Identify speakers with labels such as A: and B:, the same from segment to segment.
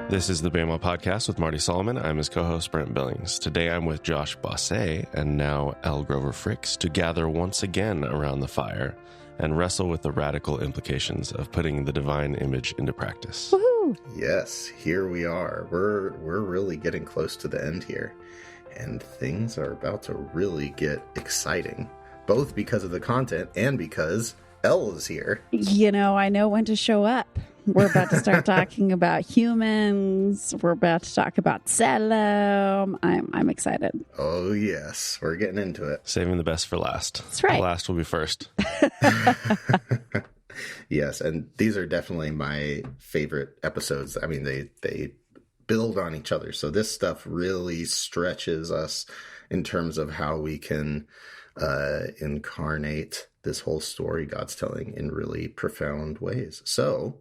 A: This is the Bama Podcast with Marty Solomon. I'm his co-host, Brent Billings. Today I'm with Josh Bossé and now Elle Grover Fricks to gather once again around the fire and wrestle with the radical implications of putting the divine image into practice.
B: Woohoo!
C: Yes, here we are. We're really getting close to the end here, and things are about to really get exciting, both because of the content and because Elle is here.
B: You know, I know when to show up. We're about to start talking about humans. We're about to talk about Salem. I'm excited.
C: Oh, yes. We're getting into it.
A: Saving the best for last.
B: That's right.
A: The last will be first.
C: Yes, and these are definitely my favorite episodes. I mean, they build on each other. So this stuff really stretches us in terms of how we can incarnate this whole story God's telling in really profound ways. So,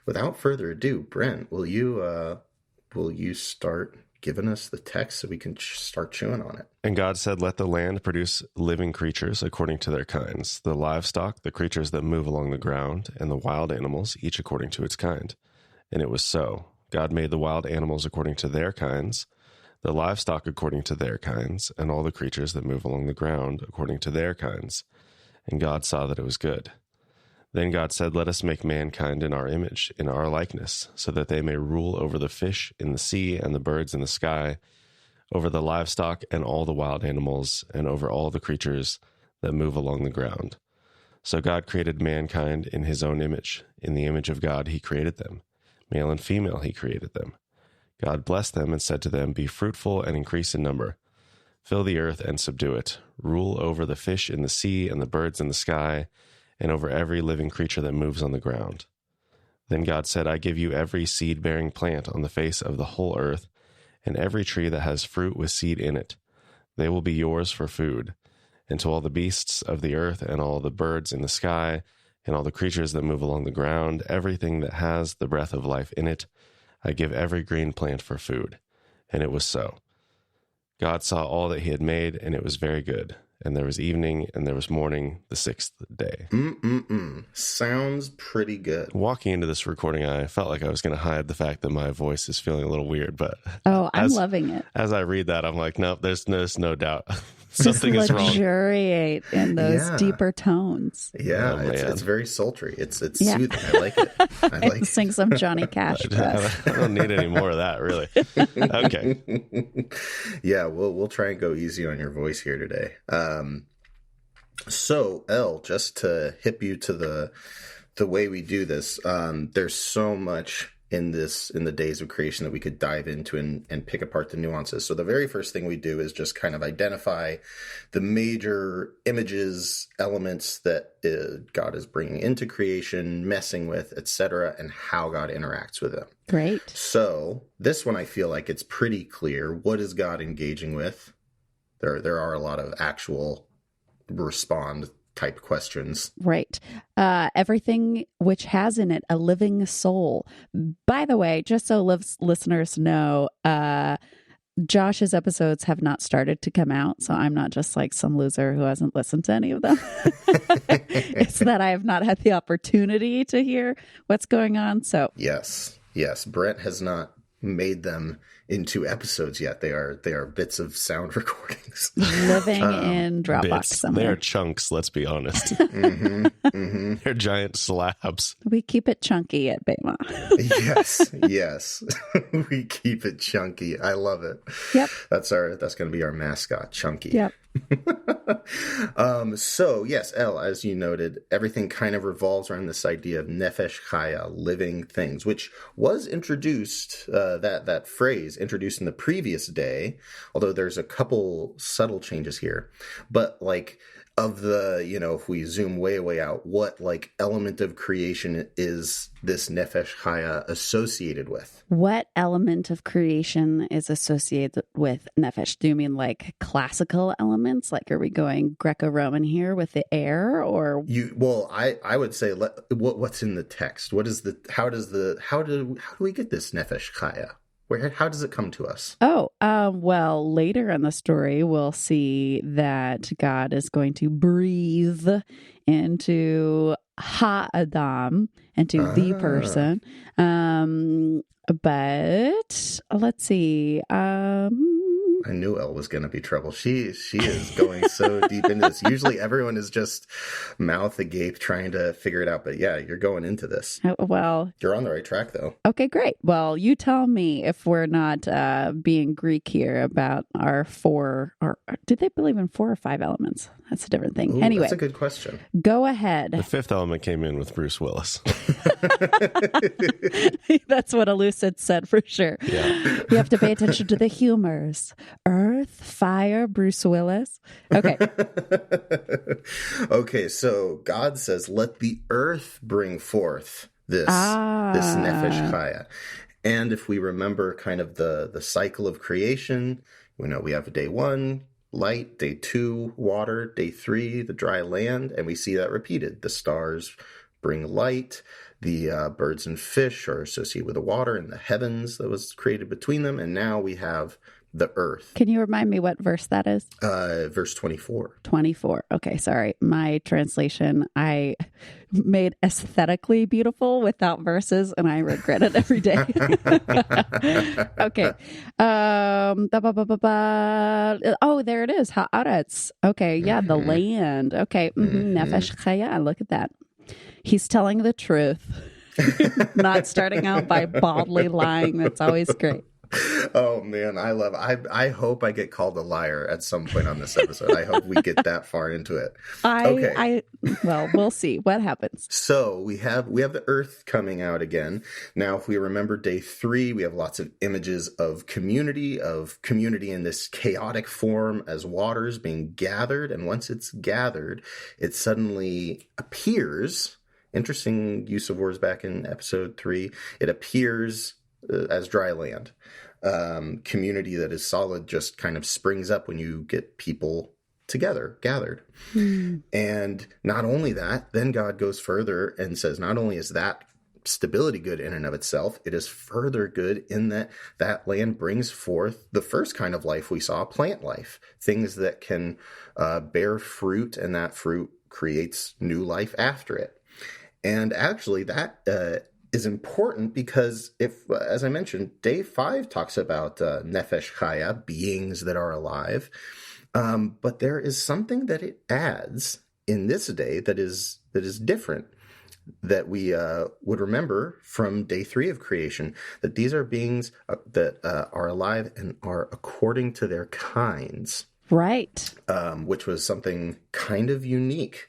C: without further ado, Brent, will you start giving us the text so we can start chewing on it?
A: And God said, "Let the land produce living creatures according to their kinds, the livestock, the creatures that move along the ground, and the wild animals, each according to its kind." And it was so. God made the wild animals according to their kinds, the livestock according to their kinds, and all the creatures that move along the ground according to their kinds. And God saw that it was good. Then God said, "Let us make mankind in our image, in our likeness, so that they may rule over the fish in the sea and the birds in the sky, over the livestock and all the wild animals, and over all the creatures that move along the ground." So God created mankind in his own image. In the image of God he created them. Male and female he created them. God blessed them and said to them, "Be fruitful and increase in number. Fill the earth and subdue it. Rule over the fish in the sea and the birds in the sky, and over every living creature that moves on the ground." Then God said, "I give you every seed-bearing plant on the face of the whole earth, and every tree that has fruit with seed in it. They will be yours for food. And to all the beasts of the earth, and all the birds in the sky, and all the creatures that move along the ground, everything that has the breath of life in it, I give every green plant for food." And it was so. God saw all that he had made, and it was very good. And there was evening, and there was morning, the sixth day.
C: Sounds pretty good.
A: Walking into this recording, I felt like I was going to hide the fact that my voice is feeling a little weird, but
B: I'm loving it.
A: As I read that, I'm like, nope, there's no doubt. Something is wrong.
B: Luxuriate in those deeper tones.
C: Yeah, it's very sultry. It's soothing. I like it. I like it.
B: Sing some Johnny Cash for us.
A: I don't need any more of that, really. Okay.
C: Yeah, we'll try and go easy on your voice here today. So, Elle, just to hip you to the way we do this, there's so much in the days of creation that we could dive into and pick apart the nuances. So the very first thing we do is just kind of identify the major images, elements that God is bringing into creation, messing with, etc., and how God interacts with them.
B: Great.
C: So this one, I feel like it's pretty clear. What is God engaging with? There are a lot of actual respond type questions.
B: Right. Everything which has in it a living soul. By the way, just so listeners know, Josh's episodes have not started to come out, so I'm not just like some loser who hasn't listened to any of them. It's that I have not had the opportunity to hear what's going on. So
C: Yes. Brent has not made them into episodes yet. They are bits of sound recordings
B: living in Dropbox somewhere.
A: They are chunks, let's be honest. They're giant slabs.
B: We keep it chunky at Bema.
C: Yes. We keep it chunky. I love it.
B: Yep.
C: That's going to be our mascot, Chunky.
B: Yep.
C: So yes, Elle, as you noted, everything kind of revolves around this idea of nefesh chaya, living things, which was introduced, that phrase introduced in the previous day, although there's a couple subtle changes here. But like, of the, if we zoom way out, what like element of creation is this nefesh chaya associated with?
B: What element of creation is associated with nefesh? Do you mean like classical elements? Like, are we going Greco-Roman here with the air, or
C: I would say what's in the text? How do we get this nefesh chaya? How does it come to us?
B: Well, later in the story, we'll see that God is going to breathe into ha-adam, into the person. But let's see.
C: I knew Elle was going to be trouble. She is going so deep into this. Usually everyone is just mouth agape trying to figure it out. But yeah, you're going into this.
B: Well,
C: you're on the right track, though.
B: Okay, great. Well, you tell me if we're not being Greek here about our four, or did they believe in 4 or 5 elements? That's a different thing.
C: Ooh,
B: anyway,
C: that's a good question.
B: Go ahead.
A: The 5th element came in with Bruce Willis.
B: That's what Elucid said for sure.
A: Yeah.
B: You have to pay attention to the humors. Earth, fire, Bruce Willis. Okay.
C: Okay, so God says, let the earth bring forth this nefesh chaya. And if we remember kind of the cycle of creation, we have day 1, light, day 2, water, day 3, the dry land, and we see that repeated. The stars bring light, the birds and fish are associated with the water and the heavens that was created between them, and now we have the earth.
B: Can you remind me what verse that is?
C: Verse 24.
B: 24. Okay, sorry. My translation, I made aesthetically beautiful without verses, and I regret it every day. Okay. Oh, there it is. Haaretz. Okay, yeah, the land. Okay. Nefesh chaya. Look at that. He's telling the truth. Not starting out by baldly lying. That's always great.
C: Oh man, I hope I get called a liar at some point on this episode. I hope we get that far into it.
B: Well, we'll see what happens.
C: So we have the earth coming out again. Now, if we remember day 3, we have lots of images of community in this chaotic form as waters being gathered. And once it's gathered, it suddenly appears. Interesting use of words back in episode 3. It appears as dry land. Community that is solid just kind of springs up when you get people together, gathered. And not only that, then God goes further and says, not only is that stability good in and of itself, it is further good in that land brings forth the first kind of life we saw, plant life, things that can bear fruit, and that fruit creates new life after it. And actually that is important because if, as I mentioned, day 5 talks about nefesh chaya, beings that are alive, but there is something that it adds in this day that is different, that we would remember from day 3 of creation, that these are beings that are alive and are according to their kinds.
B: Right.
C: Which was something kind of unique.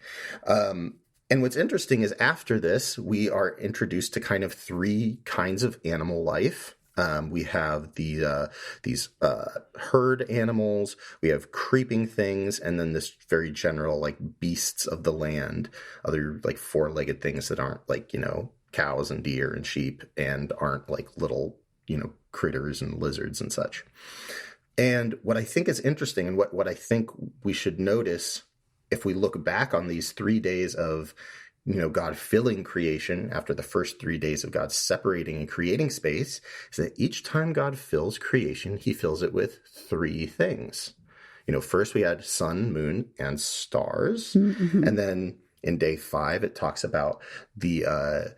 C: And what's interesting is after this, we are introduced to kind of 3 kinds of animal life. We have these herd animals, we have creeping things, and then this very general like beasts of the land, other like 4-legged things that aren't like, cows and deer and sheep, and aren't like little, critters and lizards and such. And what I think is interesting, and what I think we should notice if we look back on these 3 days of, God filling creation after the first 3 days of God separating and creating space, is that each time God fills creation, he fills it with 3 things. First we had sun, moon, and stars. Mm-hmm. And then in day 5, it talks about the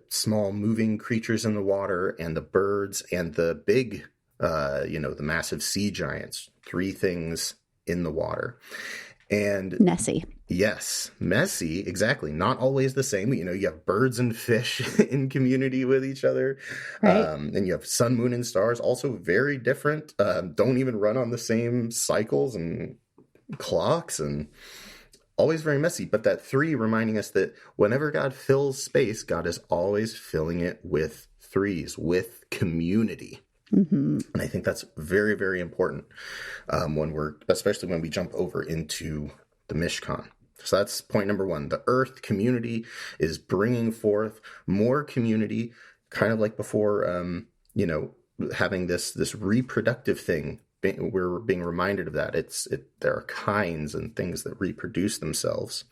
C: small moving creatures in the water and the birds and the big, the massive sea giants, 3 things in the water. And
B: Nessie.
C: Yes, messy, exactly. Not always the same. You have birds and fish in community with each other. Right. And you have sun, moon, and stars, also very different. Don't even run on the same cycles and clocks, and always very messy. But that 3 reminding us that whenever God fills space, God is always filling it with 3s, with community. Mm-hmm. And I think that's very, very important especially when we jump over into the Mishkan. So that's point number 1. The earth community is bringing forth more community, kind of like before, having this reproductive thing. We're being reminded of that. There are kinds and things that reproduce themselves.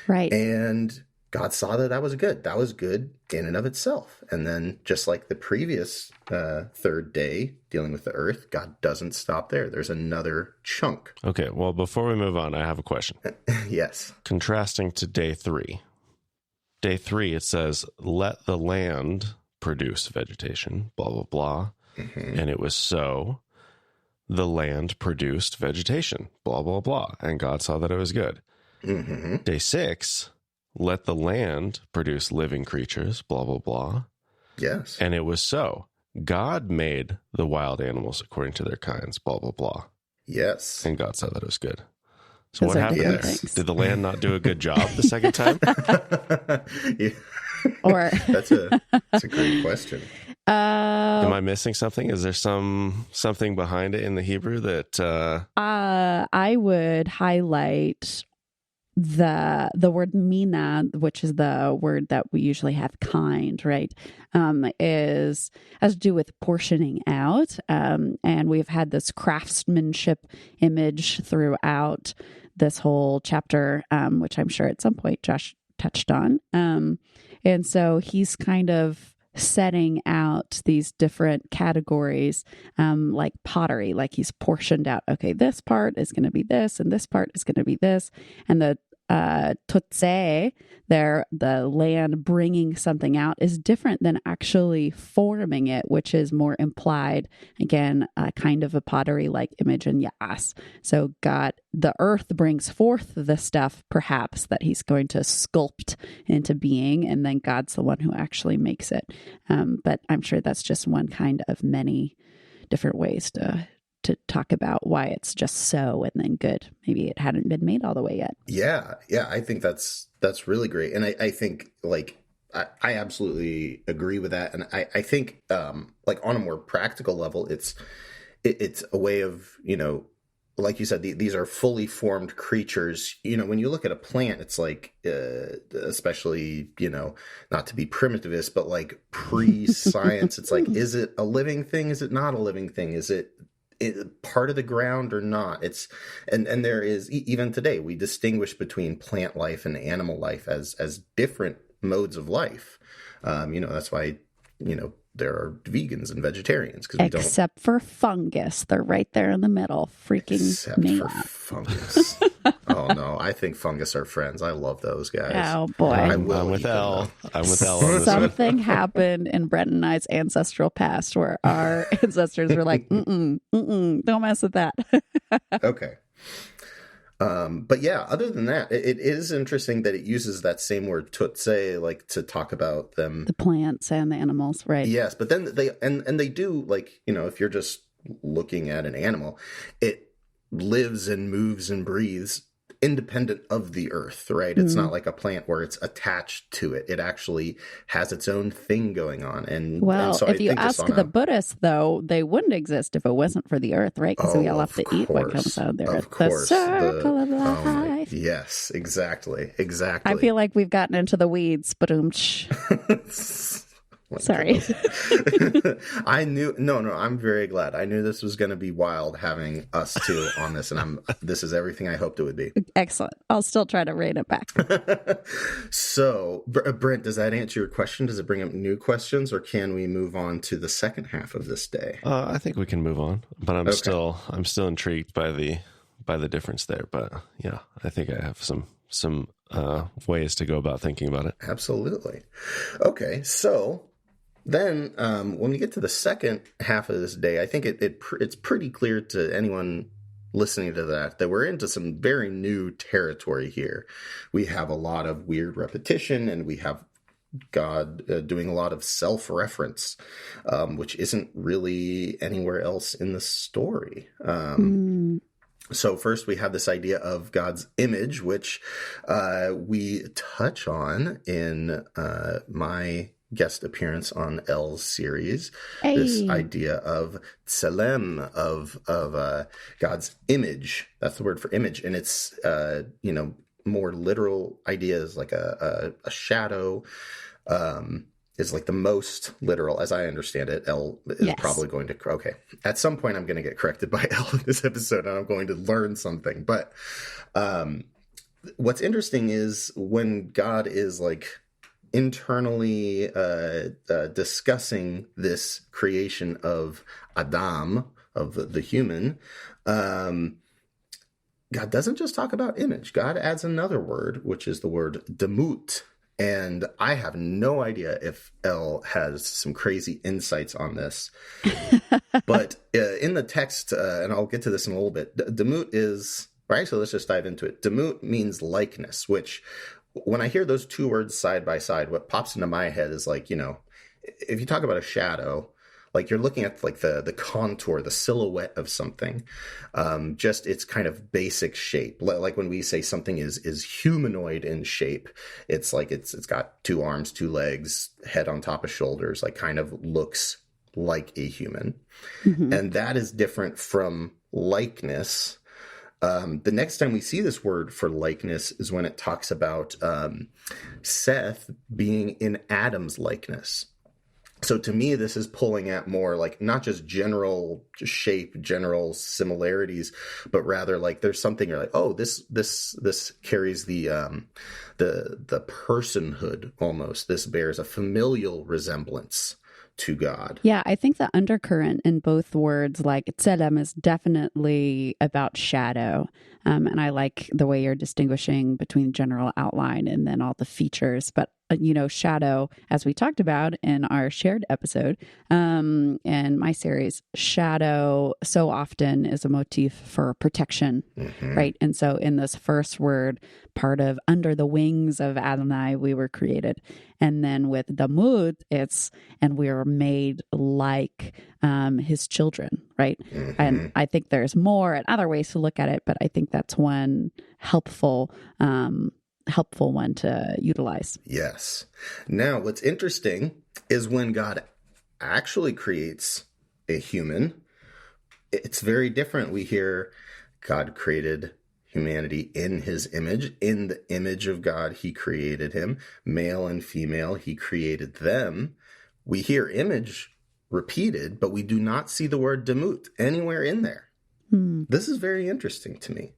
C: Right. And God saw that was good. That was good in and of itself. And then just like the previous 3rd day dealing with the earth, God doesn't stop there. There's another chunk.
A: Okay, well, before we move on, I have a question.
C: Yes.
A: Contrasting to day 3, Day 3, it says, let the land produce vegetation, blah, blah, blah.
C: Mm-hmm.
A: And it was so. The land produced vegetation, blah, blah, blah. And God saw that it was good.
C: Mm-hmm.
A: Day 6, let the land produce living creatures, blah, blah, blah.
C: Yes.
A: And it was so. God made the wild animals according to their kinds, blah, blah, blah.
C: Yes.
A: And God saw that it was good. So
B: Those
A: what
B: are
A: happened
B: different
A: there?
B: things.
A: Did the land not do a good job the second time?
C: Yeah.
B: Or
C: That's a great question.
A: Am I missing something? Is there something behind it in the Hebrew that
B: I would highlight the word mina, which is the word that we usually have kind, right? Has to do with portioning out. And we've had this craftsmanship image throughout this whole chapter, which I'm sure at some point Josh touched on. And so he's kind of setting out these different categories, like pottery, like he's portioned out. Okay, this part is going to be this, and this part is going to be this. And the totse, there, the land bringing something out, is different than actually forming it, which is more implied. Again, kind of a pottery-like image in Yas. So God, the earth brings forth the stuff, perhaps, that he's going to sculpt into being, and then God's the one who actually makes it. But I'm sure that's just one kind of many different ways to talk about why it's just so and then good. Maybe it hadn't been made all the way yet.
C: Yeah. I think that's really great. And I think like I absolutely agree with that. And I think like on a more practical level, it's a way of, like you said, these are fully formed creatures. When you look at a plant, it's like, especially, not to be primitivist, but like pre-science, it's like, is it a living thing? Is it not a living thing? Is it part of the ground or not? It's and there is, even today, we distinguish between plant life and animal life as different modes of life. That's why there are vegans and vegetarians, because we don't,
B: except for fungus. They're right there in the middle, freaking
C: except
B: me
C: for
B: out.
C: fungus. Oh no, I think fungus are friends. I love those guys.
B: Oh boy.
A: I'm
C: will
A: with
C: eat them,
A: Elle.
C: though.
A: I'm with Elle on this one.
B: Something happened in Brent and I's ancestral past where our ancestors were like, don't mess with that.
C: Okay. But yeah, other than that, it is interesting that it uses that same word totse, like to talk about them.
B: The plants and the animals, right?
C: Yes, but then they do, like, if you're just looking at an animal, it lives and moves and breathes independent of the earth, right? It's not like a plant where it's attached to it. It actually has its own thing going on. And so
B: if you ask the Buddhists, though, they wouldn't exist if it wasn't for the earth, right? Because we all have to eat what comes out of the earth. The circle of life.
C: Yes, exactly.
B: I feel like we've gotten into the weeds, but sorry.
C: I knew, no, I'm very glad. I knew this was going to be wild having us two on this, and this is everything I hoped it would be.
B: Excellent. I'll still try to rein it back.
C: So, Brent, does that answer your question? Does it bring up new questions, or can we move on to the second half of this day?
A: I think we can move on, but I'm still intrigued by the difference there. But yeah, I think I have some ways to go about thinking about it.
C: Absolutely. Okay, so then when we get to the second half of this day, I think it's pretty clear to anyone listening to that we're into some very new territory here. We have a lot of weird repetition, and we have God doing a lot of self-reference, which isn't really anywhere else in the story. So first we have this idea of God's image, which we touch on in my guest appearance on Elle's series. Hey. This idea of tselem, of God's image. That's the word for image. And it's, more literal ideas like a shadow, is like the most literal, as I understand it. Elle is probably going to, okay. At some point I'm going to get corrected by Elle in this episode, and I'm going to learn something. But what's interesting is when God is like internally discussing this creation of Adam, of the human, God doesn't just talk about image. God adds another word, which is the word demut. And I have no idea if Elle has some crazy insights on this. But in the text, and I'll get to this in a little bit, demut is, right, so let's just dive into it. Demut means likeness, which when I hear those two words side by side, what pops into my head is like, if you talk about a shadow, like you're looking at like the contour, the silhouette of something, just its kind of basic shape. Like when we say something is humanoid in shape, it's like it's got 2 arms, 2 legs, head on top of shoulders, like kind of looks like a human. Mm-hmm. And that is different from likeness. The next time we see this word for likeness is when it talks about Seth being in Adam's likeness. So to me, this is pulling at more like not just general shape, general similarities, but rather like there's something you're like, oh, this carries the personhood almost. This bears a familial resemblance to God.
B: Yeah, I think the undercurrent in both words, like tselem, is definitely about shadow. And I like the way you're distinguishing between general outline and then all the features. But, shadow, as we talked about in our shared episode in my series, shadow so often is a motif for protection, right? And so in this first word, part of under the wings of Adonai, we were created. And then with Damut, it's, and we are made like his children, right? Mm-hmm. And I think there's more and other ways to look at it, but I think that's one helpful one to utilize.
C: Yes. Now, what's interesting is when God actually creates a human, it's very different. We hear God created humanity in his image. In the image of God, he created him. Male and female, he created them. We hear image repeated, but we do not see the word demut anywhere in there. This is very interesting to me.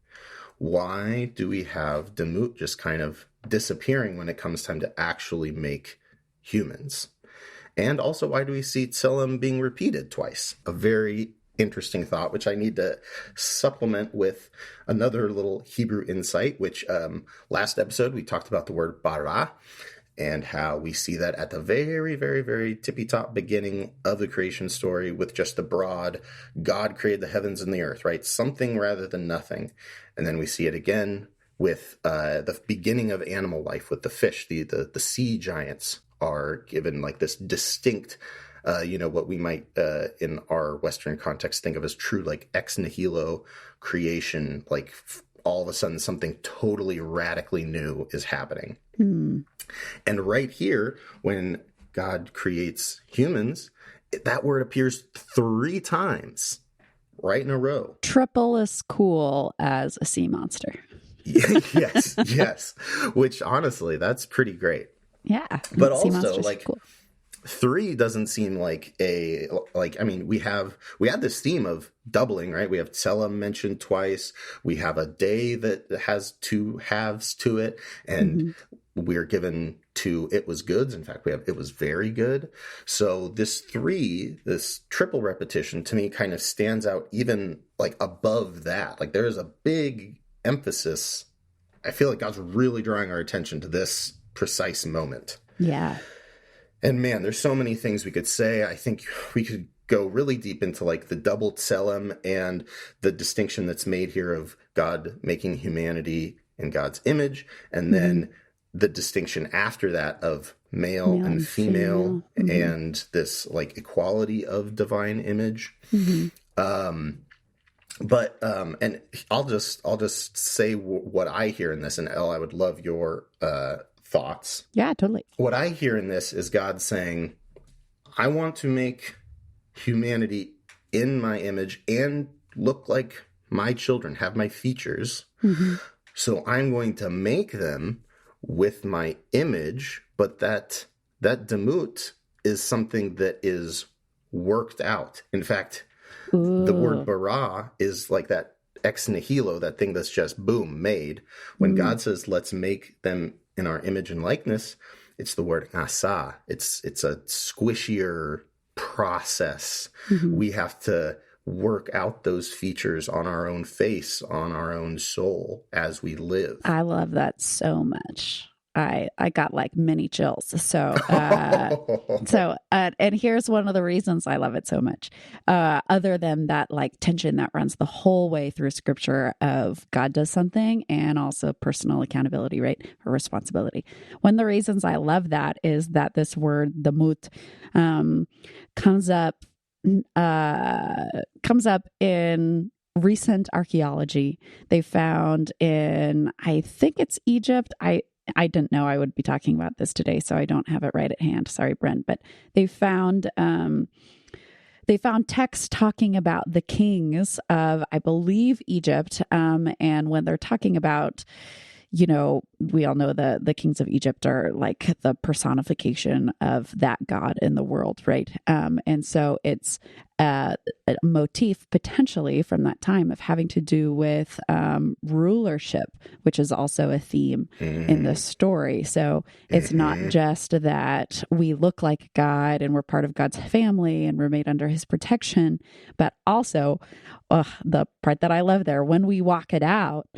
C: Why do we have demut just kind of disappearing when it comes time to actually make humans? And also, why do we see tselem being repeated twice? A very interesting thought, which I need to supplement with another little Hebrew insight, which last episode we talked about the word bara and how we see that at the very, very, very tippy-top beginning of the creation story with just the broad, God created the heavens and the earth, right? Something rather than nothing. And then we see it again with the beginning of animal life with the fish. The sea giants are given like this distinct, what we might in our Western context think of as true like ex nihilo creation, like all of a sudden something totally radically new is happening. And right here, when God creates humans, that word appears 3 times right in a row.
B: Triple as cool as a sea monster.
C: Yes. Which honestly, that's pretty great.
B: Yeah.
C: But also like cool. 3 doesn't seem like we had this theme of doubling, right? We have tselem mentioned twice. We have a day that has 2 halves to it. And we're given 2 it was goods. In fact, we have it was very good. So this triple repetition to me kind of stands out even like above that. Like there is a big emphasis. I feel like God's really drawing our attention to this precise moment.
B: Yeah.
C: And man, there's so many things we could say. I think we could go really deep into like the double tselem and the distinction that's made here of God making humanity in God's image. And then the distinction after that of male and female and this like equality of divine image. But and I'll just say what I hear in this, and Elle, I would love your thoughts.
B: Yeah, totally.
C: What I hear in this is God saying, I want to make humanity in my image and look like my children, have my features. So I'm going to make them with my image, but that demut is something that is worked out. In fact, the word bara is like that ex nihilo, that thing that's just boom, made. When God says, let's make them in our image and likeness, it's the word asa. It's a squishier process. We have to work out those features on our own face, on our own soul as we live.
B: I love that so much. I got like mini chills. So, and here's one of the reasons I love it so much. Other than that, like tension that runs the whole way through scripture of God does something and also personal accountability, right? Or responsibility. One of the reasons I love that is that this word, the mut, comes up in recent archaeology. They found in, I think it's Egypt. I didn't know I would be talking about this today, so I don't have it right at hand. Sorry, Brent. But they found texts talking about the kings of, I believe, Egypt. And when they're talking about, we all know the kings of Egypt are like the personification of that God in the world, right? And so it's a motif potentially from that time of having to do with rulership, which is also a theme in the story. So it's not just that we look like God and we're part of God's family and we're made under his protection, but also the part that I love there, when we walk it out,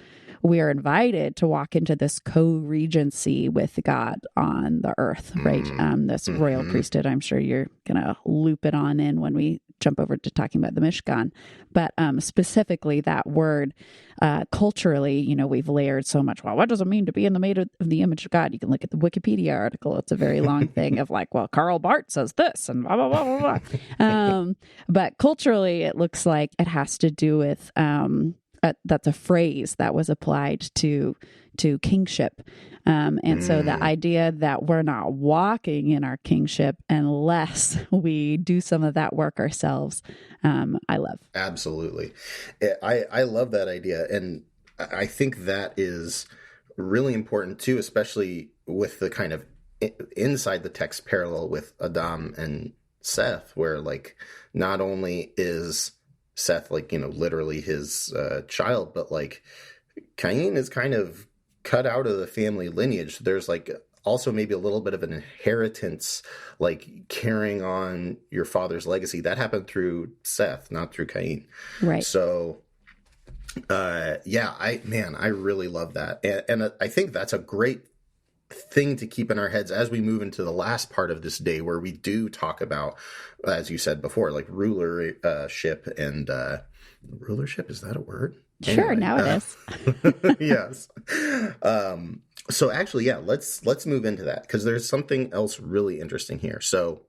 B: we are invited to walk into this co-regency with God on the earth, right? This royal priesthood. I'm sure you're going to loop it on in when we jump over to talking about the Mishkan. But specifically that word, culturally, we've layered so much. Well, what does it mean to be in the made of the image of God? You can look at the Wikipedia article. It's a very long thing of like, well, Karl Barth says this and blah, blah, blah, blah, blah. But culturally, it looks like it has to do with that's a phrase that was applied to kingship. And so the idea that we're not walking in our kingship unless we do some of that work ourselves, I love.
C: Absolutely. I love that idea. And I think that is really important too, especially with the kind of inside the text parallel with Adam and Seth, where like not only is Seth, like, literally his child, but like Cain is kind of cut out of the family lineage. There's like also maybe a little bit of an inheritance, like carrying on your father's legacy. That happened through Seth, not through Cain.
B: Right.
C: So, I really love that. And I think that's a great thing to keep in our heads as we move into the last part of this day, where we do talk about, as you said before, like rulership and rulership. Is that a word?
B: Sure. Anyway, now it is.
C: Yes. So actually, yeah, let's move into that, because there's something else really interesting here. So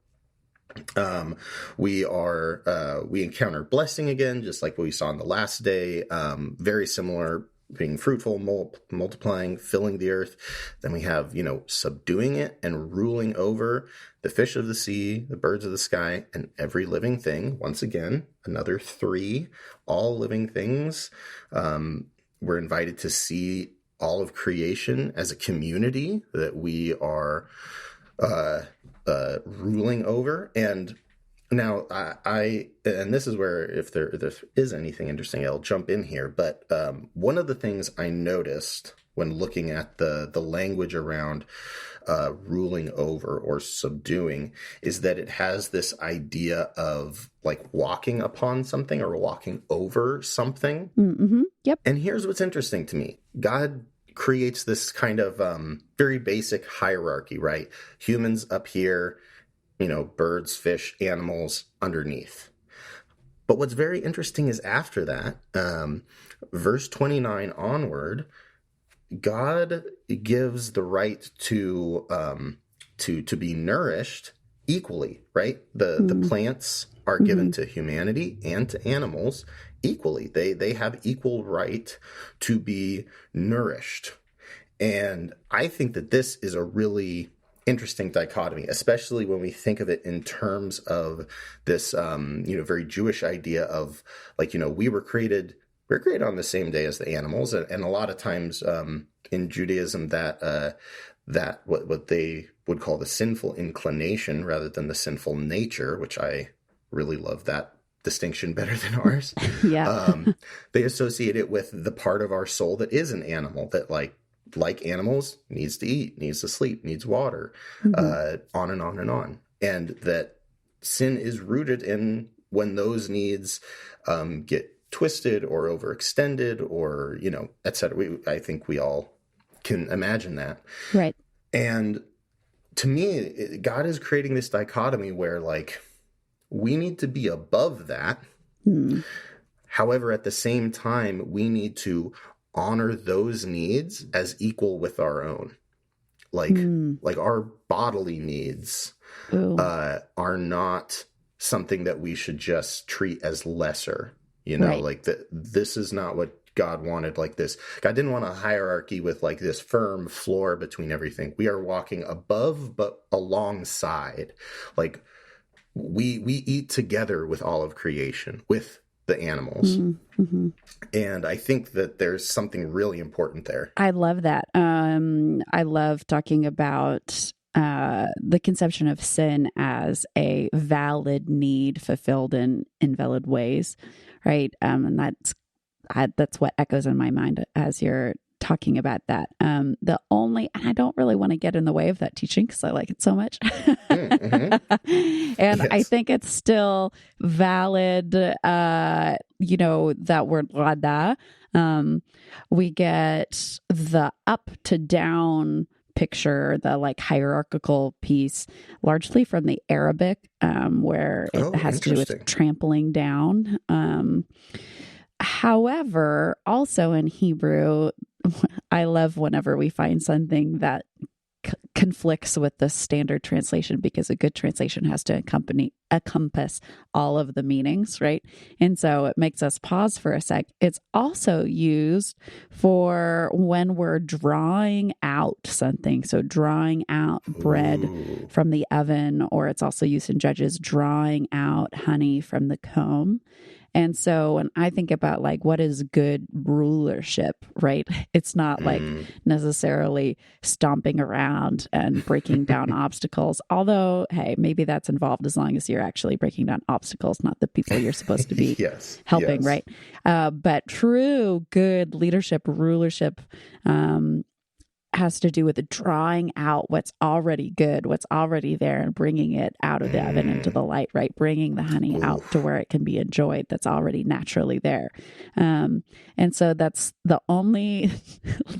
C: we encounter blessing again, just like what we saw on the last day. Very similar, being fruitful, multiplying, filling the earth. Then we have, subduing it and ruling over the fish of the sea, the birds of the sky, and every living thing. Once again, another 3, all living things. We're invited to see all of creation as a community that we are ruling over. And now, and this is where, if there is anything interesting, I'll jump in here. But one of the things I noticed when looking at the language around ruling over or subduing is that it has this idea of like walking upon something or walking over something.
B: Mm-hmm. Yep.
C: And here's what's interesting to me. God creates this kind of very basic hierarchy, right? Humans up here, birds, fish, animals underneath. But what's very interesting is after that, verse 29 onward, God gives the right to be nourished equally, right? The plants are given to humanity and to animals equally. They have equal right to be nourished. And I think that this is a really interesting dichotomy, especially when we think of it in terms of this, very Jewish idea of like, we're created on the same day as the animals. And a lot of times in Judaism that what they would call the sinful inclination rather than the sinful nature, which I really love that distinction better than ours.
B: Yeah.
C: They associate it with the part of our soul that is an animal, that like animals needs to eat, needs to sleep, needs water, on and on and on. And that sin is rooted in when those needs get twisted or overextended or, et cetera. I think we all can imagine that.
B: Right.
C: And to me, God is creating this dichotomy where, like, we need to be above that. However, at the same time, we need to honor those needs as equal with our own. Like our bodily needs are not something that we should just treat as lesser. You know,
B: Right.
C: like this is not what God wanted. Like this, God didn't want a hierarchy with like this firm floor between everything. We are walking above, but alongside. Like we eat together with all of creation, with the animals. And I think that there's something really important there.
B: I love that. I love talking about the conception of sin as a valid need fulfilled in invalid ways, right? And that's what echoes in my mind as you're talking about that. And I don't really want to get in the way of that teaching because I like it so much. And
C: Yes.
B: I think it's still valid, that word rada. We get the up to down picture, the like hierarchical piece, largely from the Arabic, where it has to do with trampling down. However, also in Hebrew, I love whenever we find something that conflicts with the standard translation, because a good translation has to encompass all of the meanings, right? And so it makes us pause for a sec. It's also used for when we're drawing out something. So drawing out bread from the oven, or it's also used in Judges, drawing out honey from the comb. And so when I think about like what is good rulership, right? It's not like necessarily stomping around and breaking down obstacles. Although, hey, maybe that's involved as long as you're actually breaking down obstacles, not the people you're supposed to be helping, right? But true good leadership, rulership, has to do with drawing out what's already good, what's already there, and bringing it out of the oven into the light, right? Bringing the honey out to where it can be enjoyed that's already naturally there. And so that's the only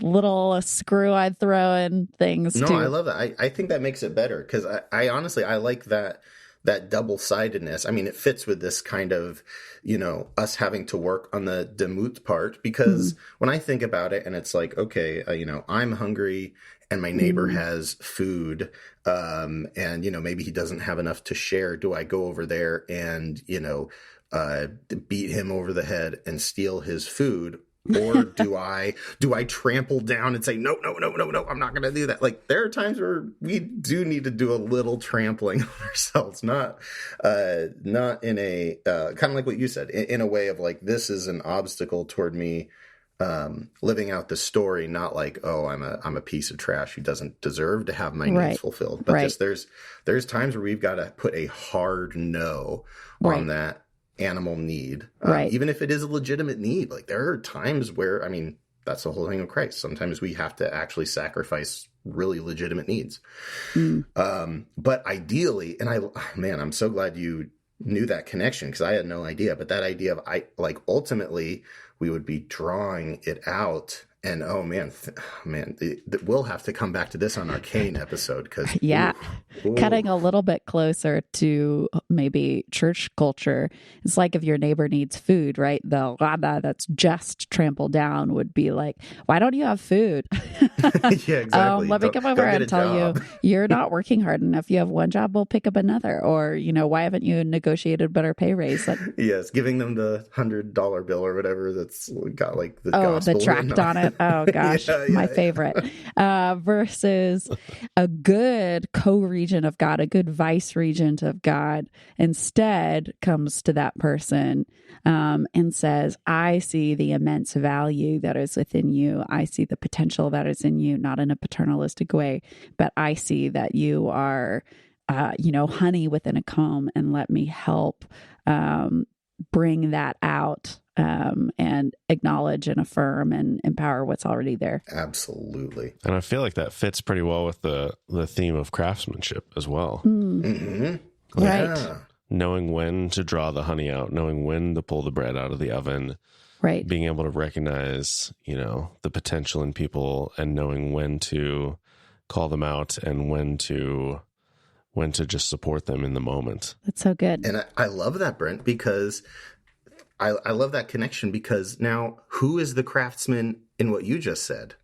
B: little screw I'd throw in things.
C: No, I love that. I think that makes it better because I honestly, I like that double-sidedness. I mean, it fits with this kind of, us having to work on the demut part, because when I think about it and it's like, okay, I'm hungry and my neighbor has food, and, maybe he doesn't have enough to share. Do I go over there and, beat him over the head and steal his food? Or do I trample down and say, no, I'm not going to do that. Like, there are times where we do need to do a little trampling on ourselves, not in a, kind of like what you said, in a way of like, this is an obstacle toward me, living out the story, not like, oh, I'm a piece of trash who doesn't deserve to have my needs fulfilled. But just there's times where we've got to put a hard no on that animal need, even if it is a legitimate need. Like, there are times where, I mean, that's the whole thing of Christ. Sometimes we have to actually sacrifice really legitimate needs. But ideally, and I'm so glad you knew that connection, because I had no idea. But that idea of ultimately we would be drawing it out. And we'll have to come back to this on our Cain episode, because
B: cutting a little bit closer to maybe church culture. It's like if your neighbor needs food, right? The rada that's just trampled down would be like, why don't you have food?
C: Yeah, exactly.
B: Let me come over and tell you, you're not working hard enough. You have one job, we'll pick up another. Or, why haven't you negotiated a better pay raise?
C: Yes, giving them the $100 bill or whatever that's got like the gospel
B: the tract on it. Oh gosh, my favorite. Versus a good co-regent of God, a good vice regent of God, instead comes to that person and says, I see the immense value that is within you. I see the potential that is in you, not in a paternalistic way, but I see that you are, honey within a comb, and let me help bring that out. And acknowledge and affirm and empower what's already there.
C: Absolutely.
A: And I feel like that fits pretty well with the theme of craftsmanship as well.
B: Right.
A: Knowing when to draw the honey out, knowing when to pull the bread out of the oven.
B: Right.
A: Being able to recognize, the potential in people, and knowing when to call them out and when to just support them in the moment.
B: That's so good.
C: And I love that, Brent, because I love that connection, because now who is the craftsman in what you just said?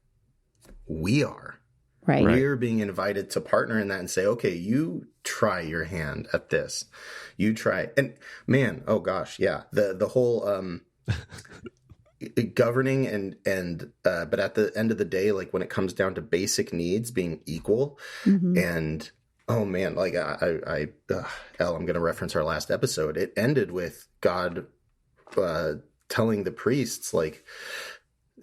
C: We are.
B: Right.
C: We're being invited to partner in that and say, okay, you try your hand at this. You try. And man, oh gosh, yeah. The whole governing and but at the end of the day, like when it comes down to basic needs being equal, and oh man, like Elle, I'm going to reference our last episode. It ended with God telling the priests, like,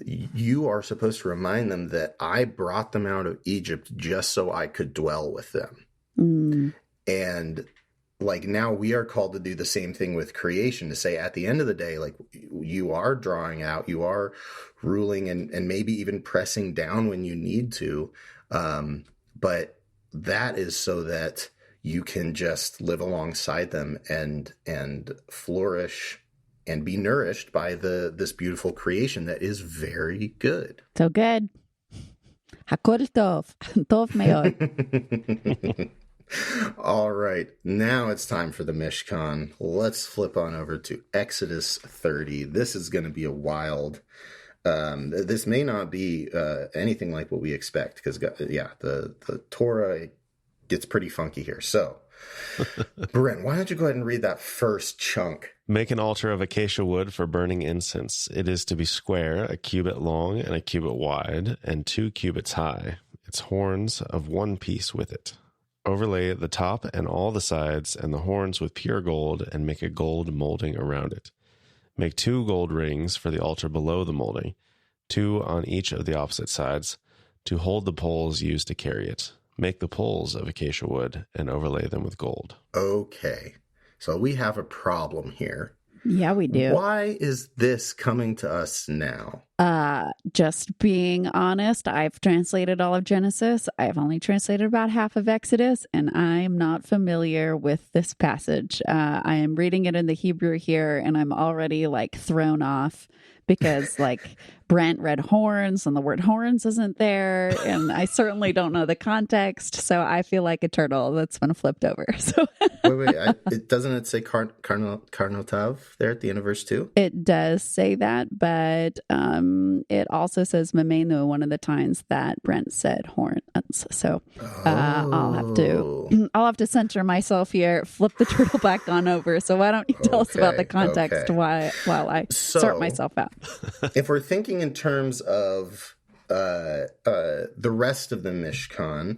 C: you are supposed to remind them that I brought them out of Egypt just so I could dwell with them. And like now we are called to do the same thing with creation, to say at the end of the day, like you are drawing out, you are ruling and maybe even pressing down when you need to. But that is so that you can just live alongside them and flourish and be nourished by this beautiful creation that is very good.
B: So good. Hakol tov. Tov meod.
C: All right. Now it's time for the Mishkan. Let's flip on over to Exodus 30. This is going to be a wild... this may not be anything like what we expect, because, the Torah gets pretty funky here. So, Brent, why don't you go ahead and read that first chunk?
A: Make an altar of acacia wood for burning incense. It is to be square, a cubit long and a cubit wide, and 2 cubits high. Its horns of 1 piece with it. Overlay the top and all the sides and the horns with pure gold, and make a gold molding around it. Make 2 gold rings for the altar below the molding, 2 on each of the opposite sides, to hold the poles used to carry it. Make the poles of acacia wood and overlay them with gold.
C: Okay. So we have a problem here.
B: Yeah, we do.
C: Why is this coming to us now?
B: Just being honest, I've translated all of Genesis. I've only translated about half of Exodus, and I'm not familiar with this passage. I am reading it in the Hebrew here, and I'm already like thrown off because like Brent read horns and the word horns isn't there, and I certainly don't know the context, so I feel like a turtle that's been flipped over. So
C: wait, doesn't it say karnotav there at the end of verse 2?
B: It does say that, but it also says memenu one of the times that Brent said horns. So I'll have to censor myself here, flip the turtle back on over. So why don't you tell us about the context while I sort myself out?
C: If we're thinking in terms of the rest of the Mishkan,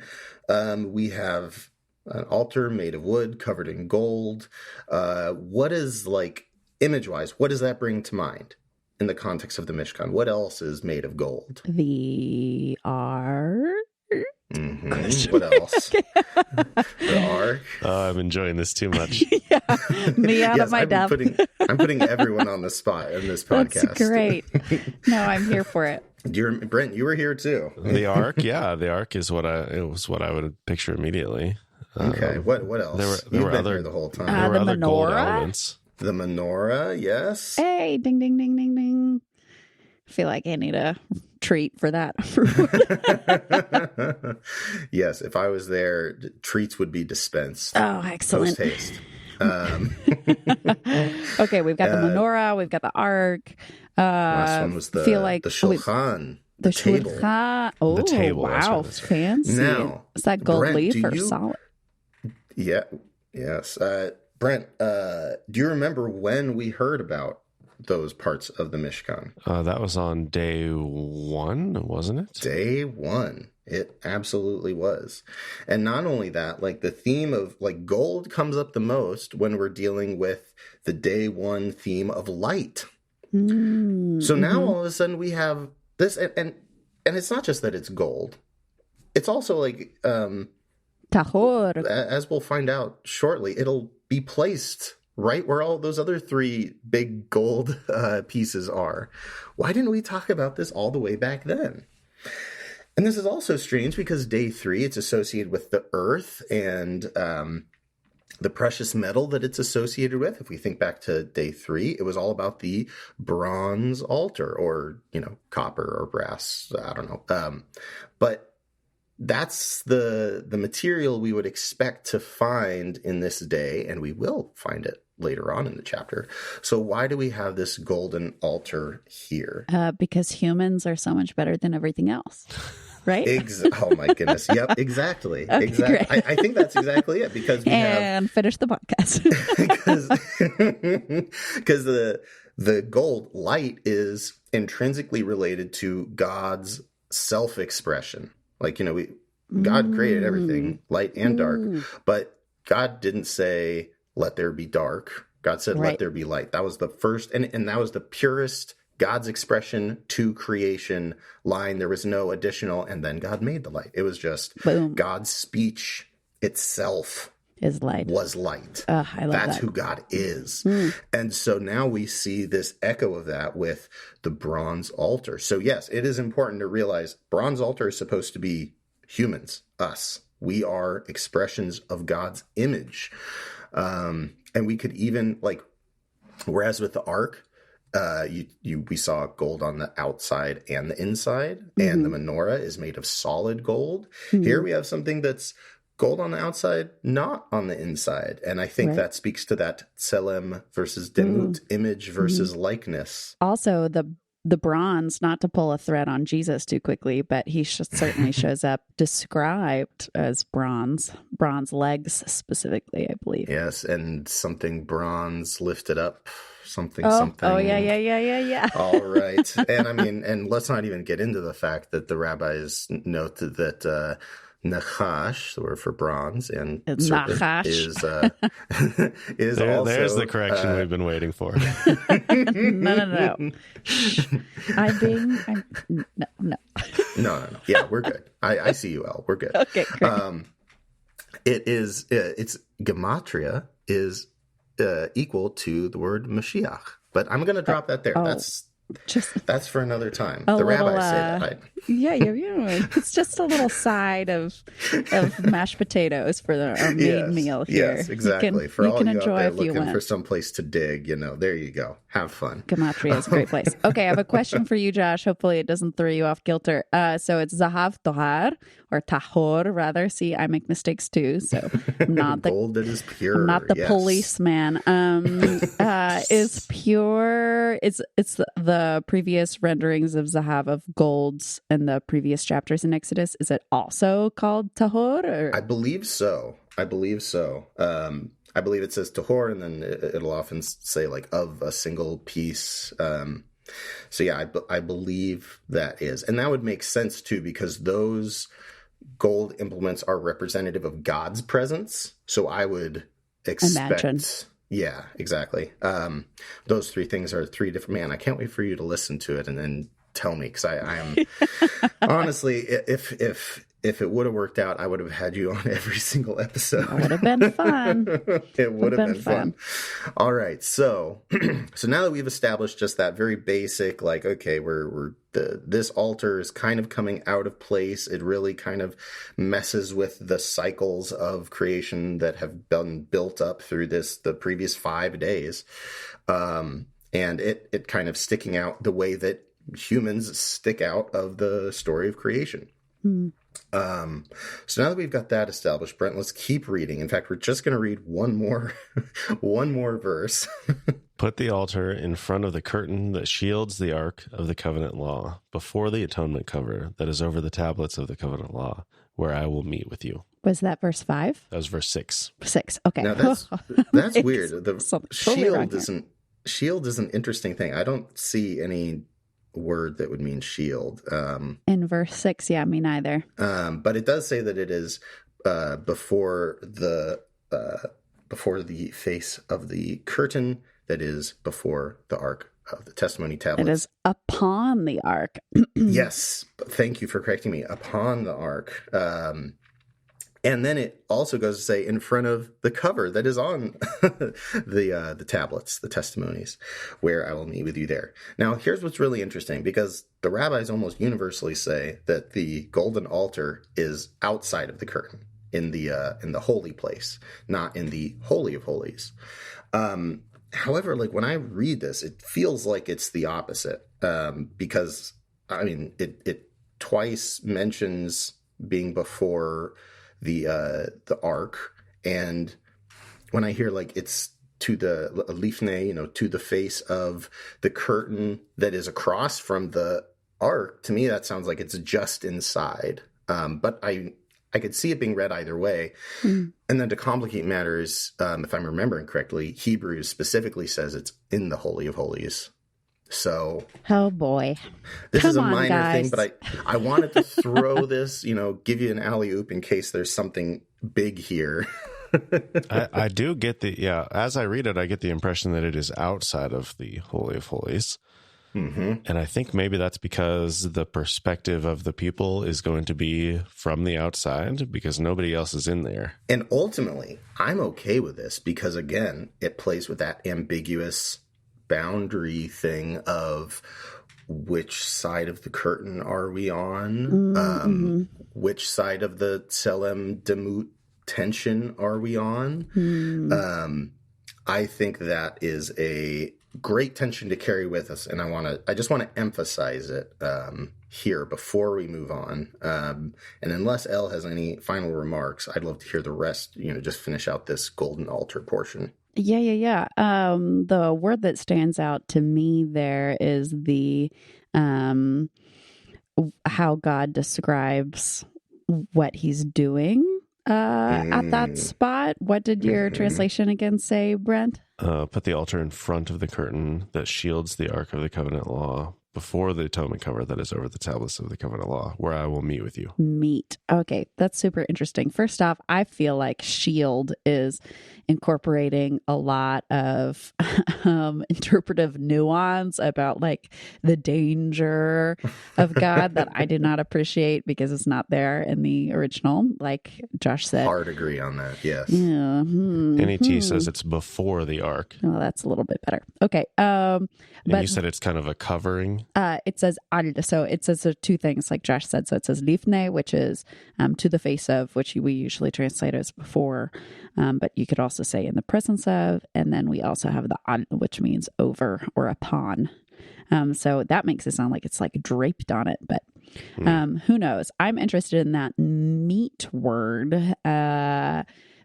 C: we have an altar made of wood covered in gold. What is, like, image-wise, what does that bring to mind in the context of the Mishkan? What else is made of gold?
B: The ark.
C: Mm-hmm. What else? The ark.
A: I'm enjoying this too much.
B: Me out of my depth.
C: I'm putting everyone on the spot in this podcast.
B: That's great. No, I'm here for it.
C: Brent, you were here too.
A: The ark, the ark is what I would picture immediately.
C: Okay, what else?
A: There were
C: been
A: other
C: here the whole time.
A: There were
B: the
A: other gold
B: menorah?
A: elements.
C: The menorah, yes.
B: Hey, ding, ding, ding, ding, ding. I feel like I need a treat for that.
C: Yes, if I was there, treats would be dispensed.
B: Oh, excellent.
C: Post-haste.
B: Okay, we've got the menorah, we've got the ark.
C: Last one was the shulchan. The table.
B: Oh,
A: The table,
B: wow,
A: that's right.
B: fancy.
C: Now,
B: is that gold
C: Brent,
B: leaf or solid?
C: Yeah, yes. Brent, do you remember when we heard about those parts of the Mishkan?
A: That was on day 1, wasn't it?
C: Day 1. It absolutely was. And not only that, like the theme of like gold comes up the most when we're dealing with the day 1 theme of light. So now all of a sudden we have this, and it's not just that it's gold. It's also like,
B: Tahor.
C: as we'll find out shortly, it'll be placed right where all those other 3 big gold pieces are. Why didn't we talk about this all the way back then? And this is also strange because day 3, it's associated with the earth and the precious metal that it's associated with. If we think back to day 3, it was all about the bronze altar, or, copper or brass. I don't know. But that's the material we would expect to find in this day, and we will find it later on in the chapter. So why do we have this golden altar here?
B: Because humans are so much better than everything else, right?
C: Oh my goodness. Yep, exactly.
B: Okay,
C: exactly. I think that's exactly it, because we
B: and finish the podcast.
C: because the gold light is intrinsically related to God's self-expression. Like, God created everything, light and dark, but God didn't say, let there be dark. God said, let there be light. That was the first, and that was the purest God's expression to creation line. There was no additional, and then God made the light. It was just
B: Boom.
C: God's speech itself
B: Is light.
C: was light.
B: I love
C: That's
B: that.
C: who God is. And so now we see this echo of that with the bronze altar. So yes, it is important to realize bronze altar is supposed to be humans, us. We are expressions of God's image. And we could even, like, whereas with the ark, we saw gold on the outside and the inside, and the menorah is made of solid gold. Here we have something that's gold on the outside, not on the inside. And I think that speaks to that tselem versus demut, image versus likeness.
B: Also, the bronze, not to pull a thread on Jesus too quickly, but he certainly shows up described as bronze legs specifically, I believe.
C: Yes, and something bronze lifted up, something.
B: Oh, yeah.
C: All right. And I mean, and let's not even get into the fact that the rabbis note that Nachash, the word for bronze, and serpent is also...
A: There's the correction we've been waiting for.
B: No.
C: No. Yeah, we're good. I see you, Elle. We're good.
B: Okay, great.
C: It's gematria is equal to the word Mashiach. But I'm going to drop that there. That's for another time. The rabbis say that.
B: Yeah. It's just a little side of mashed potatoes for our main meal here.
C: Yes, exactly.
B: For all you out there
C: looking for some place to dig, there you go. Have fun.
B: Gematria is a great place. Okay, I have a question for you, Josh. Hopefully it doesn't throw you off kilter. So it's Zahav Tohar, or Tahor, rather. See, I make mistakes too. So I'm not the
C: gold that is pure.
B: I'm not the policeman. Is pure. It's the previous renderings of Zahav of golds in the previous chapters in Exodus. Is it also called Tahor? Or?
C: I believe so. I believe it says Tahor, and then it'll often say like of a single piece. So yeah, I believe that is, and that would make sense too, because those gold implements are representative of God's presence. So I would expect.
B: Imagine.
C: Yeah, exactly. Those three things are three different. Man, I can't wait for you to listen to it and then tell me, because I am honestly, if it would have worked out, I would have had you on every single episode.
B: It would have been fun.
C: It would have been fun. All right, so now that we've established just that very basic, like, okay, this altar is kind of coming out of place. It really kind of messes with the cycles of creation that have been built up through the previous 5 days, and it kind of sticking out the way that humans stick out of the story of creation. So now that we've got that established, Brent, let's keep reading. In fact, we're just going to read one more verse.
A: Put the altar in front of the curtain that shields the ark of the covenant law, before the atonement cover that is over the tablets of the covenant law, where I will meet with you.
B: Was that verse 5?
A: That was verse 6.
B: 6. Okay.
C: Now that's weird. The
B: totally
C: shield is an interesting thing. I don't see any word that would mean shield.
B: In verse 6, yeah, me neither.
C: But it does say that it is before the face of the curtain that is before the ark of the testimony tablets.
B: It is upon the ark.
C: Yes, thank you for correcting me. Upon the ark. And then it also goes to say in front of the cover that is on the tablets, the testimonies, where I will meet with you there. Now, here's what's really interesting, because the rabbis almost universally say that the golden altar is outside of the curtain, in the holy place, not in the Holy of Holies. However, like when I read this, it feels like it's the opposite, because I mean, it twice mentions being before the ark. And when I hear like it's to the lifnei, to the face of the curtain that is across from the ark, to me that sounds like it's just inside. But I could see it being read either way. And then to complicate matters, if I'm remembering correctly, Hebrews specifically says it's in the Holy of Holies. So,
B: oh boy,
C: this
B: Come
C: is a
B: on,
C: minor
B: guys.
C: thing, but I wanted to throw this, give you an alley-oop in case there's something big here.
A: I do get as I read it, I get the impression that it is outside of the Holy of Holies.
C: Mm-hmm.
A: And I think maybe that's because the perspective of the people is going to be from the outside because nobody else is in there.
C: And ultimately, I'm okay with this because, again, it plays with that ambiguous boundary thing of which side of the curtain are we on? Which side of the Tselem Demut tension are we on? I think that is a great tension to carry with us, and I just want to emphasize it here before we move on. And unless Elle has any final remarks, I'd love to hear the rest. Just finish out this golden altar portion.
B: Yeah. The word that stands out to me there is the how God describes what he's doing at that spot. What did your translation again say, Brent?
A: Put the altar in front of the curtain that shields the Ark of the Covenant Law before the atonement cover that is over the tablets of the covenant law, where I will meet with you.
B: Meet. Okay, that's super interesting. First off, I feel like shield is incorporating a lot of interpretive nuance about like the danger of God that I do not appreciate because it's not there in the original, like Josh said.
C: Hard agree on that, yes.
B: Yeah.
A: NET says it's before the ark.
B: Well, that's a little bit better. Okay.
A: And
B: but
A: you said it's kind of a covering.
B: It says al, so it says two things like Josh said. So it says lifne, which is to the face of, which we usually translate as before, but you could also say in the presence of, and then we also have the al, which means over or upon. So that makes it sound like it's like draped on it, but who knows? I'm interested in that meet word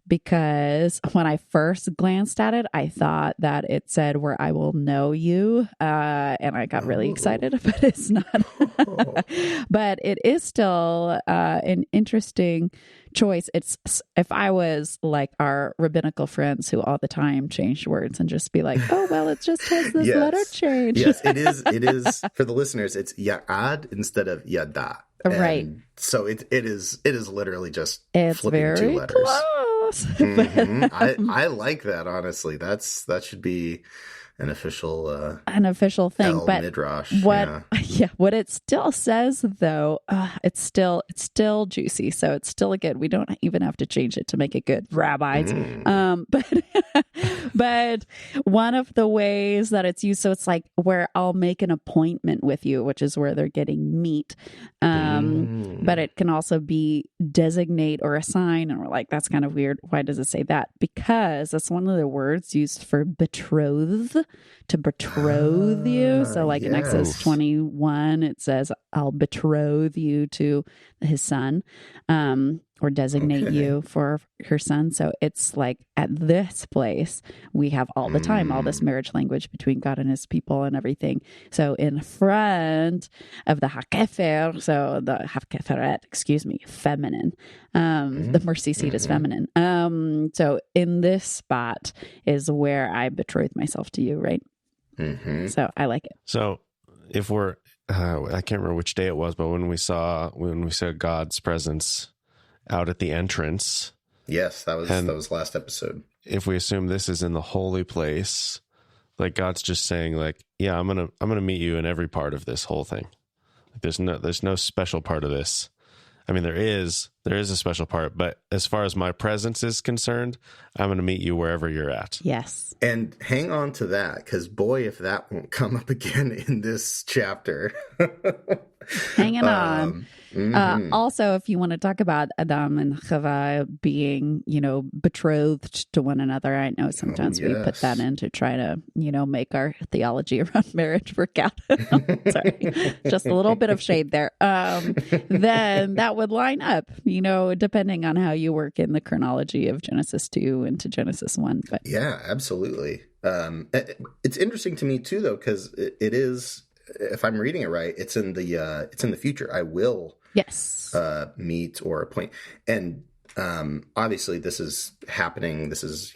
B: because when I first glanced at it, I thought that it said where I will know you. And I got really excited, but it's not. But it is still an interesting choice. It's if I was like our rabbinical friends who all the time change words and just be like, oh, well, it just has this letter change.
C: Yes, it is for the listeners, it's ya'ad instead of yada.
B: Right.
C: And so it is literally just
B: it's
C: flipping
B: very
C: two letters.
B: Close.
C: I like that, honestly. That should be an official
B: thing.
C: El
B: but
C: Midrash.
B: What it still says though, it's still juicy. So it's still good. We don't even have to change it to make it good, rabbis. But one of the ways that it's used, so it's like where I'll make an appointment with you, which is where they're getting meet. But it can also be designate or assign, and we're like, that's kind of weird. Why does it say that? Because that's one of the words used for betroth, to betroth you. So like in Exodus 21, it says, I'll betroth you to his son, or designate you for her son. So it's like at this place, we have all the time, all this marriage language between God and his people and everything. So in front of the hakefer, so the hakeferet, feminine, the mercy seat is feminine. So in this spot is where I betrothed myself to you, right? So I like it.
A: So if we're, I can't remember which day it was, but when we saw God's presence out at the entrance.
C: Yes, that was last episode.
A: If we assume this is in the holy place, like God's just saying, like, yeah, I'm gonna meet you in every part of this whole thing. Like, there's no special part of this. I mean, there is a special part, but as far as my presence is concerned, I'm going to meet you wherever you're at.
B: Yes.
C: And hang on to that, because boy, if that won't come up again in this chapter.
B: Hanging on. Also, if you want to talk about Adam and Chava being, betrothed to one another, I know sometimes we put that in to try to, make our theology around marriage work out. Sorry, just a little bit of shade there. Then that would line up, depending on how you work in the chronology of Genesis 2 into Genesis 1. But
C: yeah, absolutely. It's interesting to me too, though, because it is, if I'm reading it right, it's in the future. I will meet or appoint, and obviously this is happening. This is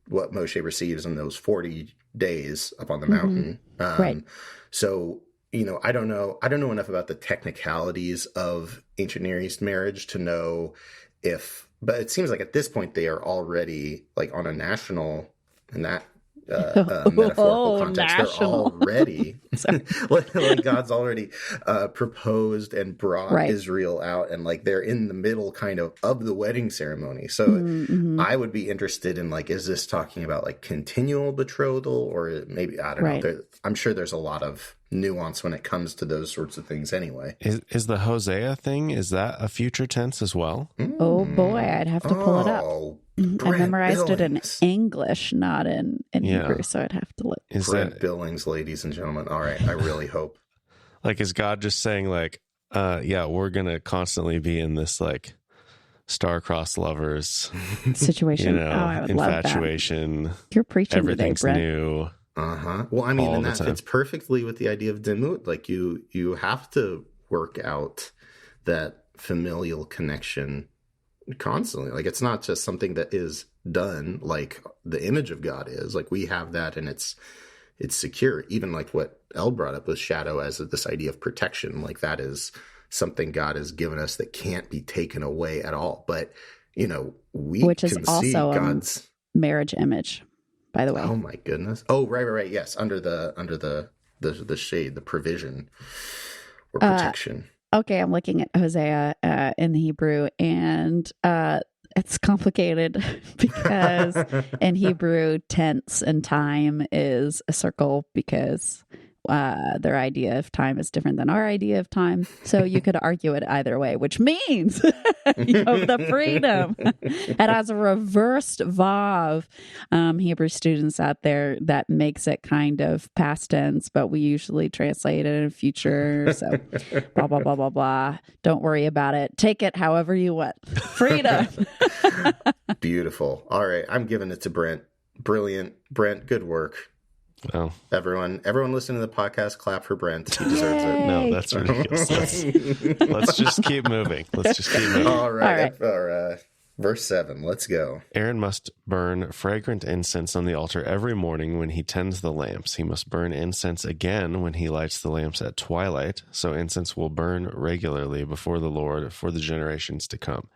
C: what Moshe receives in those 40 days up on the mountain.
B: Right.
C: So I don't know enough about the technicalities of ancient Near East marriage to know if, but it seems like at this point they are already like on a national, in that metaphorical context,
B: national.
C: they're already like God's already proposed and brought Israel out, and like they're in the middle kind of the wedding ceremony. So I would be interested in like, is this talking about like continual betrothal, or maybe, I don't know. I'm sure there's a lot of nuance when it comes to those sorts of things anyway.
A: Is the Hosea thing, is that a future tense as well?
B: Oh boy, I'd have to pull it up. I memorized it in English, not in Hebrew, so I'd have to look.
A: Is
C: Brent Billings, ladies and gentlemen. All right, I really hope.
A: Like, is God just saying like, we're going to constantly be in this like star-crossed lovers
B: situation, I would
A: infatuation.
B: Love that. You're preaching
A: everything's
B: today, Brent.
A: New.
C: Well, I mean, and that fits perfectly with the idea of demut. Like you have to work out that familial connection constantly. Like, it's not just something that is done like the image of God is. Like, we have that, and it's secure. Even like what Elle brought up with shadow as this idea of protection. Like, that is something God has given us that can't be taken away at all. But
B: which is also God's marriage image, by the way.
C: Oh my goodness. Oh, right. Yes, under the shade, the provision or protection.
B: Okay, I'm looking at Hosea in the Hebrew, and it's complicated because in Hebrew, tense and time is a circle because their idea of time is different than our idea of time. So you could argue it either way, which means you have the freedom. It has a reversed vav. Hebrew students out there, that makes it kind of past tense, but we usually translate it in future. So blah, blah, blah, blah, blah. Don't worry about it. Take it however you want. Freedom.
C: Beautiful. All right. I'm giving it to Brent. Brilliant. Brent, good work.
A: Oh.
C: Everyone listening to the podcast, clap for Brent. He deserves it.
A: No, that's ridiculous. Let's just keep moving.
C: All right. Verse 7. Let's go.
A: Aaron must burn fragrant incense on the altar every morning when he tends the lamps. He must burn incense again when he lights the lamps at twilight. So incense will burn regularly before the Lord for the generations to come.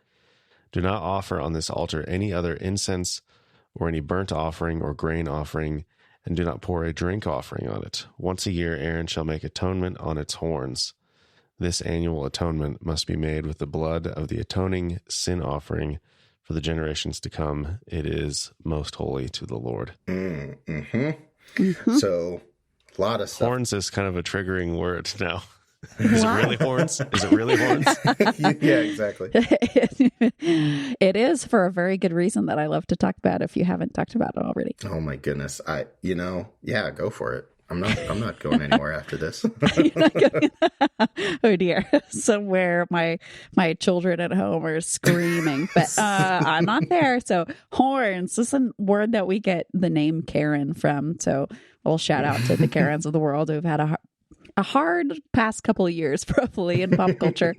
A: Do not offer on this altar any other incense or any burnt offering or grain offering, and do not pour a drink offering on it. Once a year, Aaron shall make atonement on its horns. This annual atonement must be made with the blood of the atoning sin offering for the generations to come. It is most holy to the Lord.
C: So, a lot of stuff.
A: Horns is kind of a triggering word now. Is it really horns?
C: Yeah, exactly.
B: It is, for a very good reason that I love to talk about if you haven't talked about it already.
C: Oh my goodness. Go for it. I'm not going anywhere after this.
B: Oh dear. Somewhere my children at home are screaming, but I'm not there. So horns, this is a word that we get the name Karen from. So we'll shout out to the Karens of the world who've had a hard past couple of years, probably, in pop culture.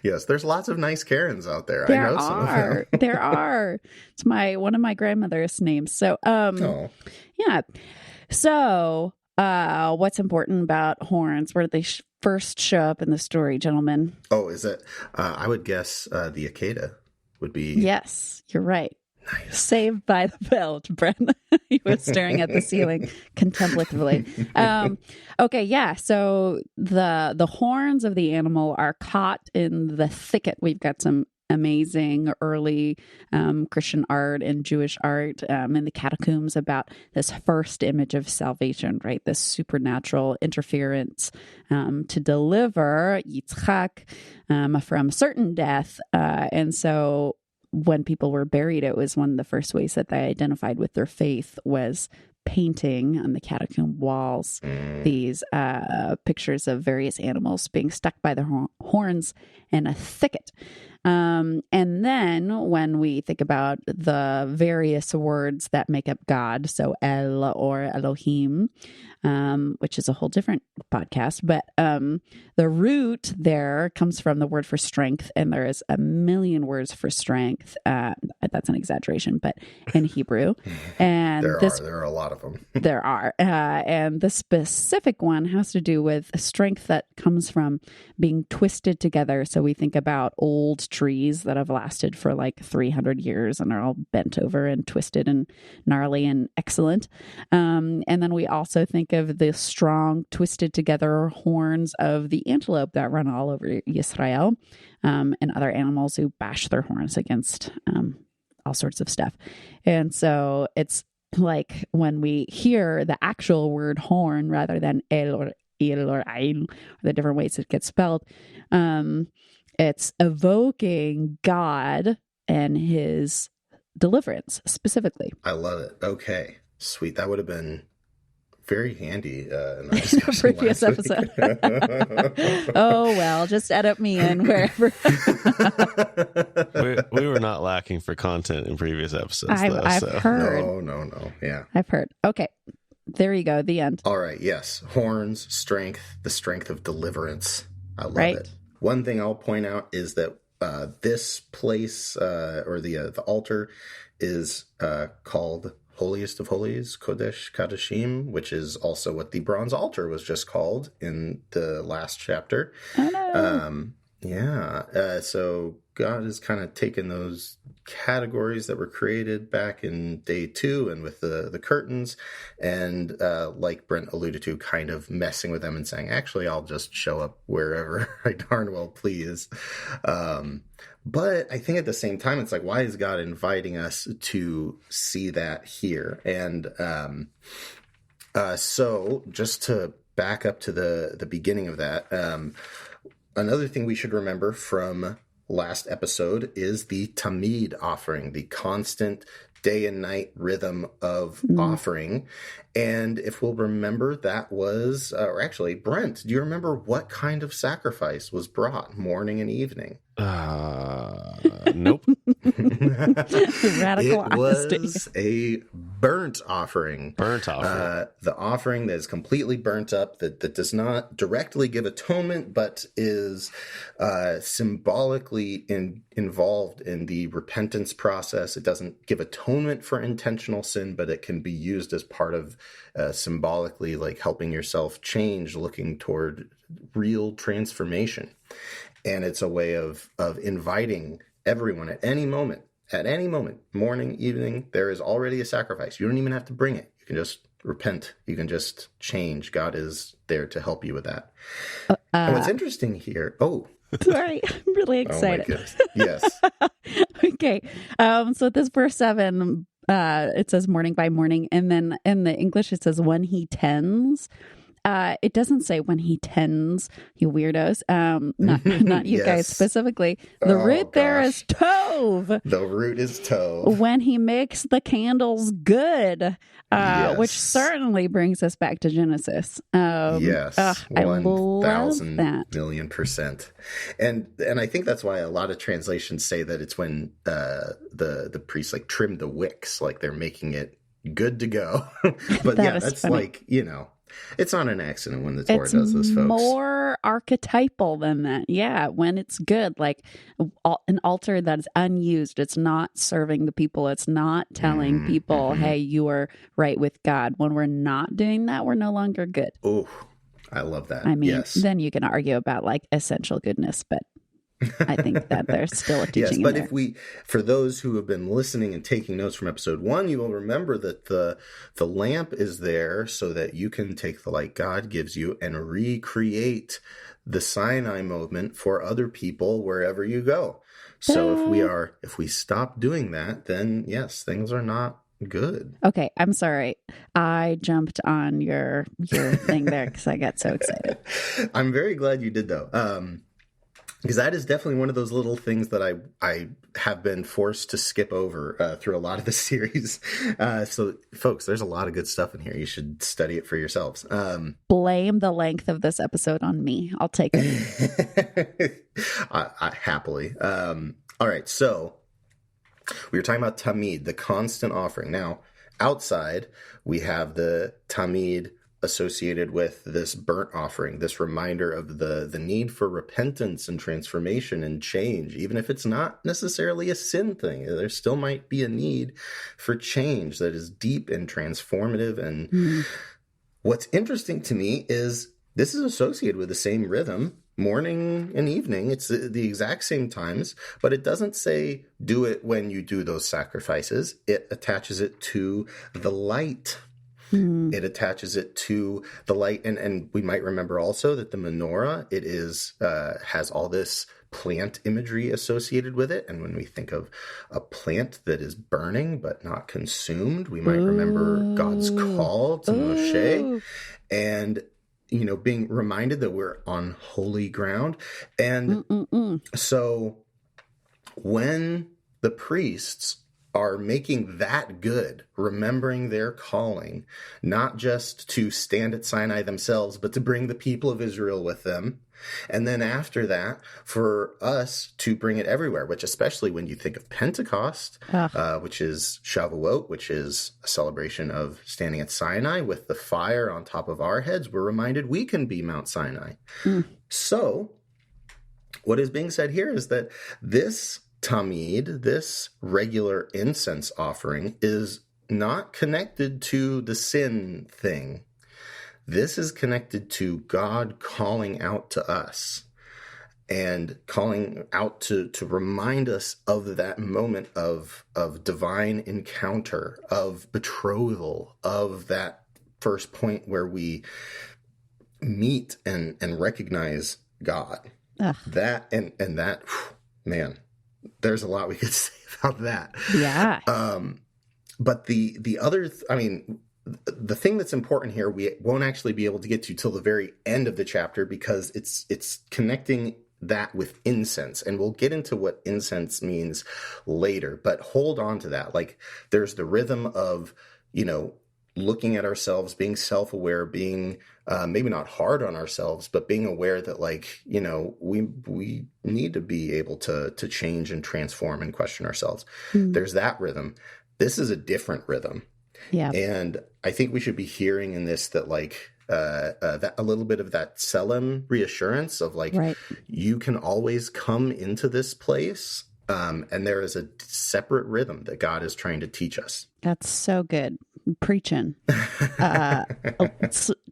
C: Yes, there's lots of nice Karens out there. I know some of them.
B: There are. It's one of my grandmother's names. So, yeah. So, what's important about horns? Where do they first show up in the story, gentlemen?
C: Oh, is it? I would guess the Akeda would be.
B: Yes, you're right.
C: Nice.
B: Saved by the Bell, Brent. He was staring at the ceiling contemplatively. Okay, yeah. So the horns of the animal are caught in the thicket. We've got some amazing early Christian art and Jewish art in the catacombs about this first image of salvation, right? This supernatural interference to deliver Yitzchak from certain death. And so when people were buried, it was one of the first ways that they identified with their faith was painting on the catacomb walls these pictures of various animals being stuck by their horns in a thicket. And then when we think about the various words that make up God, so El or Elohim, which is a whole different podcast, but the root there comes from the word for strength, and there is a million words for strength. That's an exaggeration, but in Hebrew. And
C: there are a lot of them.
B: There are. And the specific one has to do with a strength that comes from being twisted together. So we think about old trees that have lasted for like 300 years and are all bent over and twisted and gnarly and excellent. And then we also think of the strong, twisted together horns of the antelope that run all over Israel, and other animals who bash their horns against all sorts of stuff. And so it's like when we hear the actual word horn rather than el or il or ail, or the different ways it gets spelled, it's evoking God and his deliverance specifically.
C: I love it. Okay, sweet. That would have been very handy in our discussion
B: previous episode. Oh, well, just edit me in wherever.
A: we were not lacking for content in previous episodes.
B: I've heard.
C: No. Yeah.
B: I've heard. Okay. There you go. The end.
C: All right. Yes. Horns, strength, the strength of deliverance. I love it. One thing I'll point out is that this place or the altar is called Holiest of Holies, Kodesh Kadashim, which is also what the bronze altar was just called in the last chapter.
B: Oh, no.
C: So God has kind of taken those categories that were created back in day 2 and with the curtains, and like Brent alluded to, kind of messing with them and saying, actually, I'll just show up wherever I darn well please. But I think at the same time, it's like, why is God inviting us to see that here? And so just to back up to the beginning of that, another thing we should remember from last episode is the Tamid offering, the constant day and night rhythm of offering. And if we'll remember, that was, or actually, Brent, do you remember what kind of sacrifice was brought morning and evening?
A: Nope.
B: Radical
C: It
B: honesty.
C: was a burnt offering. The offering that is completely burnt up, that does not directly give atonement, but is symbolically involved in the repentance process. It doesn't give atonement for intentional sin, but it can be used as part of symbolically, like helping yourself change, looking toward real transformation. And it's a way of inviting everyone at any moment, morning, evening, there is already a sacrifice. You don't even have to bring it. You can just repent. You can just change. God is there to help you with that. And what's interesting here,
B: sorry, I'm really excited.
C: Oh my goodness. Yes.
B: Okay. So this verse 7, it says morning by morning. And then in the English, it says when he tends. It doesn't say when he tends, you weirdos. Not you guys specifically. The root there is tov.
C: The root is tov.
B: When he makes the candles good, which certainly brings us back to Genesis.
C: Yes,
B: I love that.
C: 1,000,000,000%. And I think that's why a lot of translations say that it's when the priests like trim the wicks, like they're making it good to go. But that's funny. Like, it's not an accident when the Torah does this, folks. It's
B: more archetypal than that. Yeah, when it's good, like an altar that is unused. It's not serving the people. It's not telling people, hey, you are right with God. When we're not doing that, we're no longer good.
C: Oh, I love that.
B: I mean, then you can argue about like essential goodness, but I think that there's still a teaching.
C: Yes, but for those who have been listening and taking notes from episode 1, you will remember that the lamp is there so that you can take the light God gives you and recreate the Sinai moment for other people wherever you go. So if we stop doing that, then yes, things are not good.
B: Okay, I'm sorry. I jumped on your thing there because I got so excited.
C: I'm very glad you did, though. Because that is definitely one of those little things that I have been forced to skip over through a lot of the series. So, folks, there's a lot of good stuff in here. You should study it for yourselves.
B: Blame the length of this episode on me. I'll take it.
C: I happily. All right, so we were talking about tamid, the constant offering. Now, outside, we have the tamid associated with this burnt offering, this reminder of the need for repentance and transformation and change. Even if it's not necessarily a sin thing, there still might be a need for change that is deep and transformative. And what's interesting to me is this is associated with the same rhythm, morning and evening. It's the exact same times, but it doesn't say do it when you do those sacrifices. It attaches it to the light. It attaches it to the light. And we might remember also that the menorah, it is has all this plant imagery associated with it. And when we think of a plant that is burning but not consumed, we might remember God's call to Moshe. And being reminded that we're on holy ground. And so when the priests are making that good, remembering their calling, not just to stand at Sinai themselves, but to bring the people of Israel with them. And then after that, for us to bring it everywhere, which especially when you think of Pentecost, which is Shavuot, which is a celebration of standing at Sinai with the fire on top of our heads, we're reminded we can be Mount Sinai. So what is being said here is that this tamid, this regular incense offering, is not connected to the sin thing. This is connected to God calling out to us and calling out to remind us of that moment of divine encounter, of betrothal, of that first point where we meet and recognize God. That and that, man, there's a lot we could say about that.
B: Yeah.
C: But the other, the thing that's important here, we won't actually be able to get to till the very end of the chapter because it's connecting that with incense. And we'll get into what incense means later, but hold on to that. Like there's the rhythm of, looking at ourselves, being self-aware, being maybe not hard on ourselves, but being aware that we need to be able to change and transform and question ourselves. There's that rhythm. This is a different rhythm.
B: Yeah.
C: And I think we should be hearing in this that that a little bit of that Selim reassurance of right. You can always come into this place. And there is a separate rhythm that God is trying to teach us.
B: That's so good. Preaching.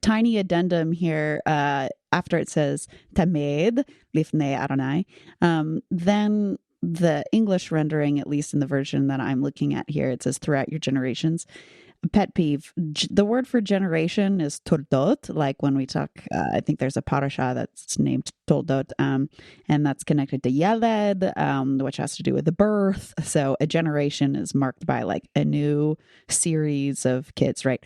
B: Tiny addendum here. After it says Tamed Lifnei Adonai, then the English rendering, at least in the version that I'm looking at here, it says throughout your generations. Pet peeve. The word for generation is toldot. Like when we talk, I think there's a parasha that's named toldot, and that's connected to Yeled, which has to do with the birth. So a generation is marked by like a new series of kids, right?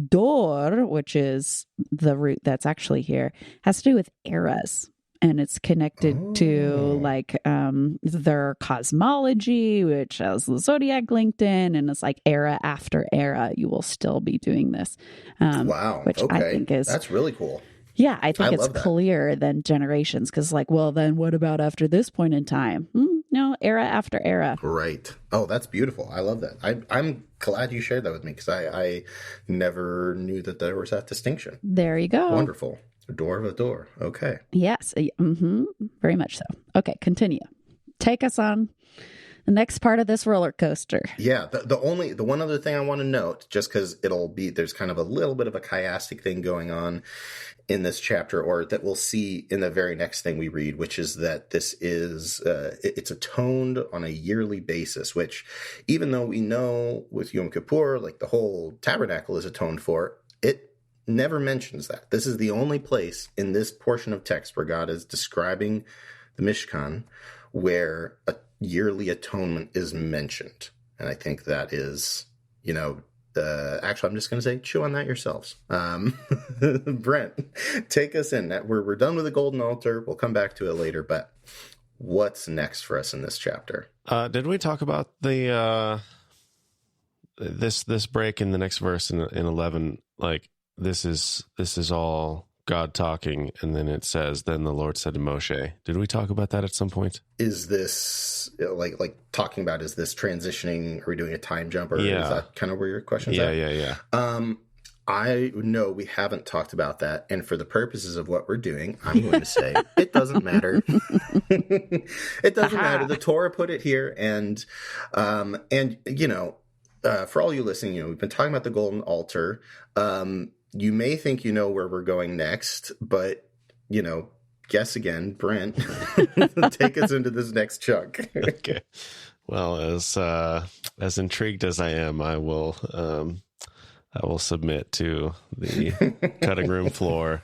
B: Dor, which is the root that's actually here, has to do with eras. And it's connected to their cosmology, which has the zodiac linked in, and it's like era after era, you will still be doing this.
C: Wow,
B: which I think
C: that's really cool.
B: Yeah, I think it's clearer than generations because, then what about after this point in time? No, era after era.
C: Right. Oh, that's beautiful. I love that. I'm glad you shared that with me because I never knew that there was that distinction.
B: There you go.
C: Wonderful. Door of a door. Okay.
B: Yes. Very much so. Okay. Continue. Take us on the next part of this roller coaster.
C: Yeah. The one other thing I want to note, just because there's kind of a little bit of a chiastic thing going on in this chapter, or that we'll see in the very next thing we read, which is that this is, it's atoned on a yearly basis, which even though we know with Yom Kippur, like the whole tabernacle is atoned for, it never mentions that. This is the only place in this portion of text where God is describing the Mishkan where a yearly atonement is mentioned. And I think that is, actually, I'm just going to say, chew on that yourselves. Brent, take us in. We're done with the golden altar. We'll come back to it later, but what's next for us in this chapter?
A: Did we talk about the this break in the next verse in 11? Like this is all God talking, and then it says, "Then the Lord said to Moshe." Did we talk about that at some point?
C: Is this like talking about? Is this transitioning? Are we doing a time jump, or is that kind of where your question's at?
A: Yeah.
C: I know we haven't talked about that, and for the purposes of what we're doing, I'm going to say it doesn't matter. It doesn't matter. The Torah put it here, and for all you listening, we've been talking about the golden altar. You may think you know where we're going next, but guess again, Brent. Take us into this next chunk.
A: Okay. Well, as intrigued as I am, I will submit to the cutting room floor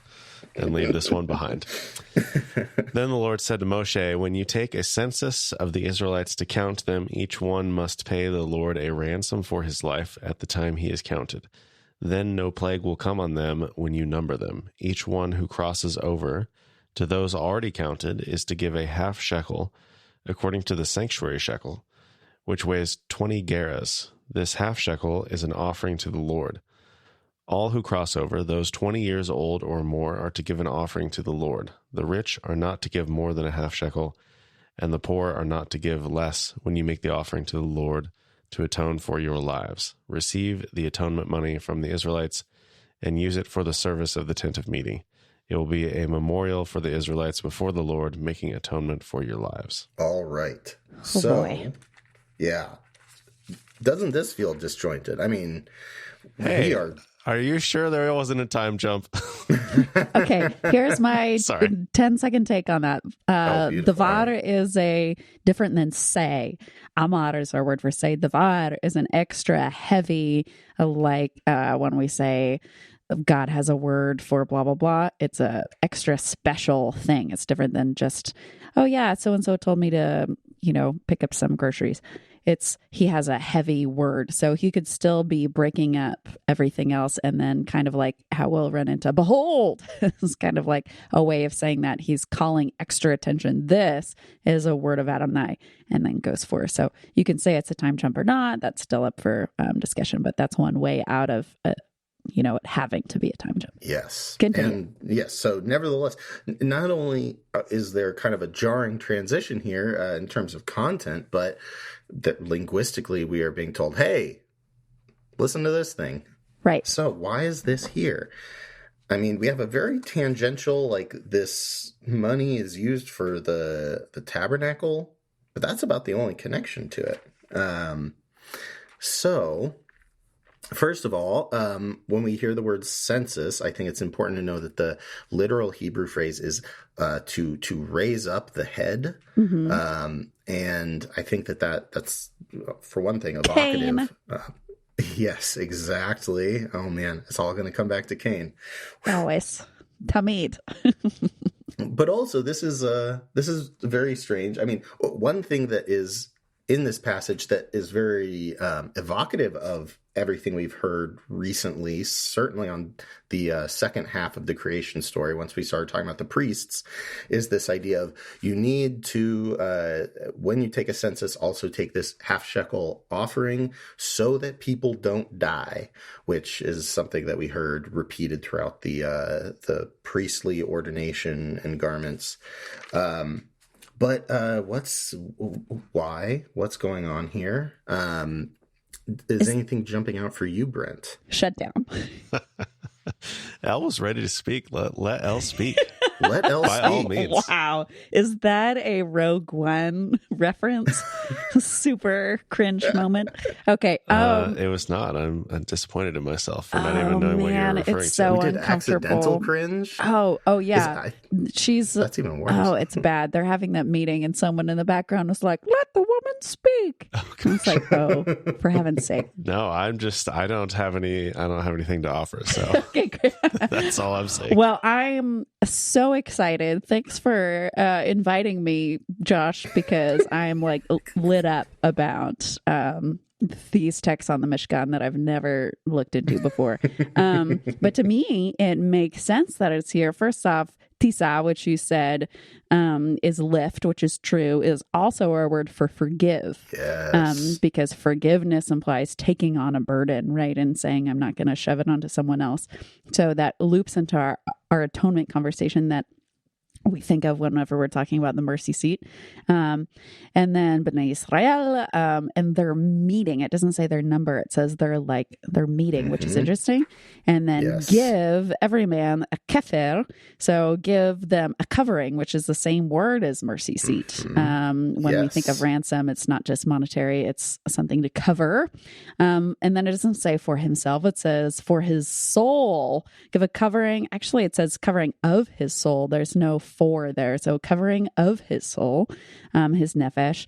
A: and leave this one behind. Then the Lord said to Moshe, "When you take a census of the Israelites to count them, each one must pay the Lord a ransom for his life at the time he is counted. Then no plague will come on them when you number them. Each one who crosses over to those already counted is to give a half shekel, according to the sanctuary shekel, which weighs 20 gerahs. This half shekel is an offering to the Lord. All who cross over, those 20 years old or more, are to give an offering to the Lord. The rich are not to give more than a half shekel, and the poor are not to give less when you make the offering to the Lord to atone for your lives. Receive the atonement money from the Israelites and use it for the service of the tent of meeting. It will be a memorial for the Israelites before the Lord, making atonement for your lives."
C: All right.
B: Oh, boy.
C: Yeah. Doesn't this feel disjointed? I mean,
A: Hey,
C: we are...
A: Are you sure there wasn't a time jump?
B: Okay, here's my 10-second take on that. Davar is different than say. Amar is our word for say. Davar is an extra heavy, when we say God has a word for blah, blah, blah. It's a extra special thing. It's different than just, oh yeah, so-and-so told me to, pick up some groceries. He has a heavy word. So he could still be breaking up everything else, and then kind of like how we'll run into behold. It's kind of like a way of saying that he's calling extra attention. This is a word of Adonai, and then goes forth. So you can say it's a time jump or not. That's still up for discussion, but that's one way out of it having to be a time jump.
C: Yes.
B: Continue.
C: And yes. So nevertheless, not only is there kind of a jarring transition here in terms of content, but that linguistically we are being told, hey, listen to this thing.
B: Right.
C: So why is this here? I mean, we have a very tangential, this money is used for the tabernacle, but that's about the only connection to it. So first of all, when we hear the word census, I think it's important to know that the literal Hebrew phrase is to raise up the head. Mm-hmm. And I think that's, for one thing, evocative. Yes, exactly. Oh, man, it's all going to come back to Cain.
B: Always. Tamid.
C: But also, this is very strange. I mean, one thing that is in this passage that is very evocative of everything we've heard recently, certainly on the second half of the creation story, once we started talking about the priests, is this idea of you need to, when you take a census, also take this half shekel offering so that people don't die, which is something that we heard repeated throughout the priestly ordination and garments. But what's going on here? Is anything jumping out for you, Brent?
B: Shut down.
A: Elle was ready to speak. Let Elle speak.
C: Let Elle speak.
A: By all means.
B: Wow. Is that a Rogue One reference? Super cringe moment. Okay.
C: Um,
A: It was not. I'm disappointed in myself for not even knowing what you were referring
B: it's so
A: to.
C: We did accidental cringe.
B: Oh yeah.
C: That's even worse.
B: Oh, it's bad. They're having that meeting, and someone in the background was like, "Let the woman speak." It's like, oh, for heaven's sake.
A: No, I don't have anything to offer. So
B: Okay, great.
A: that's all I'm saying.
B: Well, I'm so so excited. Thanks for inviting me, Josh, because I'm like lit up about these texts on the Mishkan that I've never looked into before. But to me, it makes sense that it's here. First off, tisa, which you said is lift, which is true, is also our word for forgive.
C: Yes.
B: Because forgiveness implies taking on a burden, right? And saying, I'm not going to shove it onto someone else. So that loops into our atonement conversation that we think of whenever we're talking about the mercy seat. And then B'nai Israel, and their meeting. It doesn't say their number. It says their meeting, which is interesting. And then give every man a kefer. So give them a covering, which is the same word as mercy seat. When we think of ransom, it's not just monetary, it's something to cover. And then it doesn't say for himself. It says for his soul, give a covering. Actually, it says covering of his soul. There's no for there. So covering of his soul, his nefesh,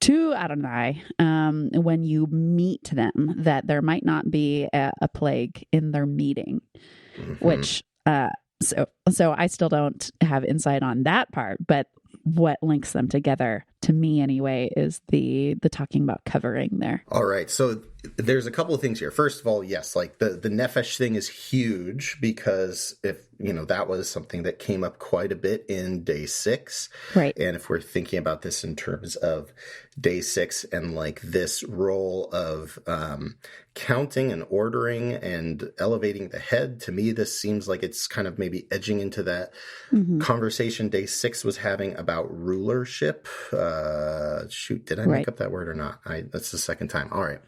B: to Adonai, when you meet them, that there might not be a plague in their meeting, which, so I still don't have insight on that part, but what links them together, to me anyway, is the talking about covering there.
C: All right. So there's a couple of things here. First of all, yes, like the nefesh thing is huge, because if, that was something that came up quite a bit in day 6.
B: Right.
C: And if we're thinking about this in terms of day 6 and like this role of counting and ordering and elevating the head, to me, this seems like it's kind of maybe edging into that conversation day 6 was having about rulership. Did I make up that word or not? That's the second time. All right.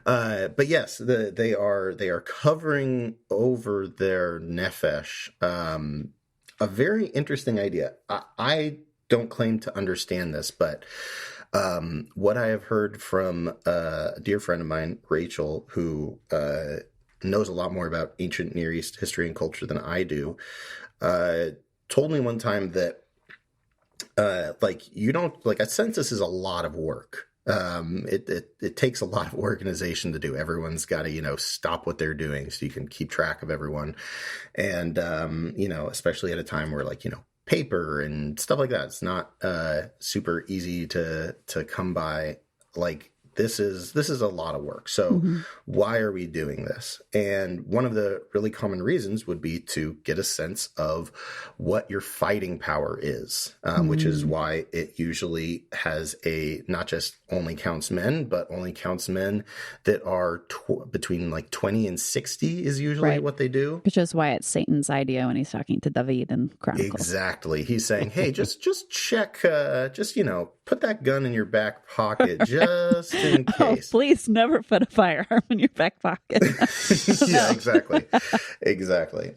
C: But yes, they are covering over their nefesh. A very interesting idea. I don't claim to understand this, but what I have heard from a dear friend of mine, Rachel, who knows a lot more about ancient Near East history and culture than I do, told me one time that a census is a lot of work. It takes a lot of organization to do. Everyone's got to, stop what they're doing so you can keep track of everyone. And, especially at a time where paper and stuff like that, it's not super easy to come by. Like, this is a lot of work. So why are we doing this? And one of the really common reasons would be to get a sense of what your fighting power is, which is why it usually has not just only counts men, but only counts men that are between 20 and 60 is usually what they do.
B: Which is why it's Satan's idea when he's talking to David in Chronicles.
C: Exactly. He's saying, hey, just check, put that gun in your back pocket just in case.
B: Oh, please never put a firearm in your back pocket.
C: Yeah, exactly. Exactly.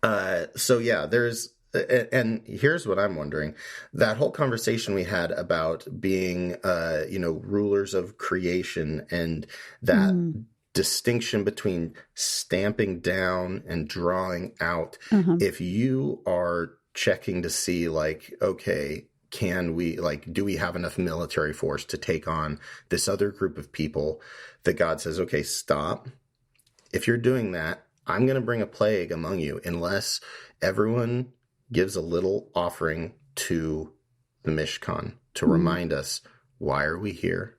C: There's, and here's what I'm wondering. That whole conversation we had about being, rulers of creation, and that distinction between stamping down and drawing out. If you are checking to see okay, can we, do we have enough military force to take on this other group of people, that God says, okay, stop. If you're doing that, I'm going to bring a plague among you unless everyone gives a little offering to the Mishkan to remind us, why are we here?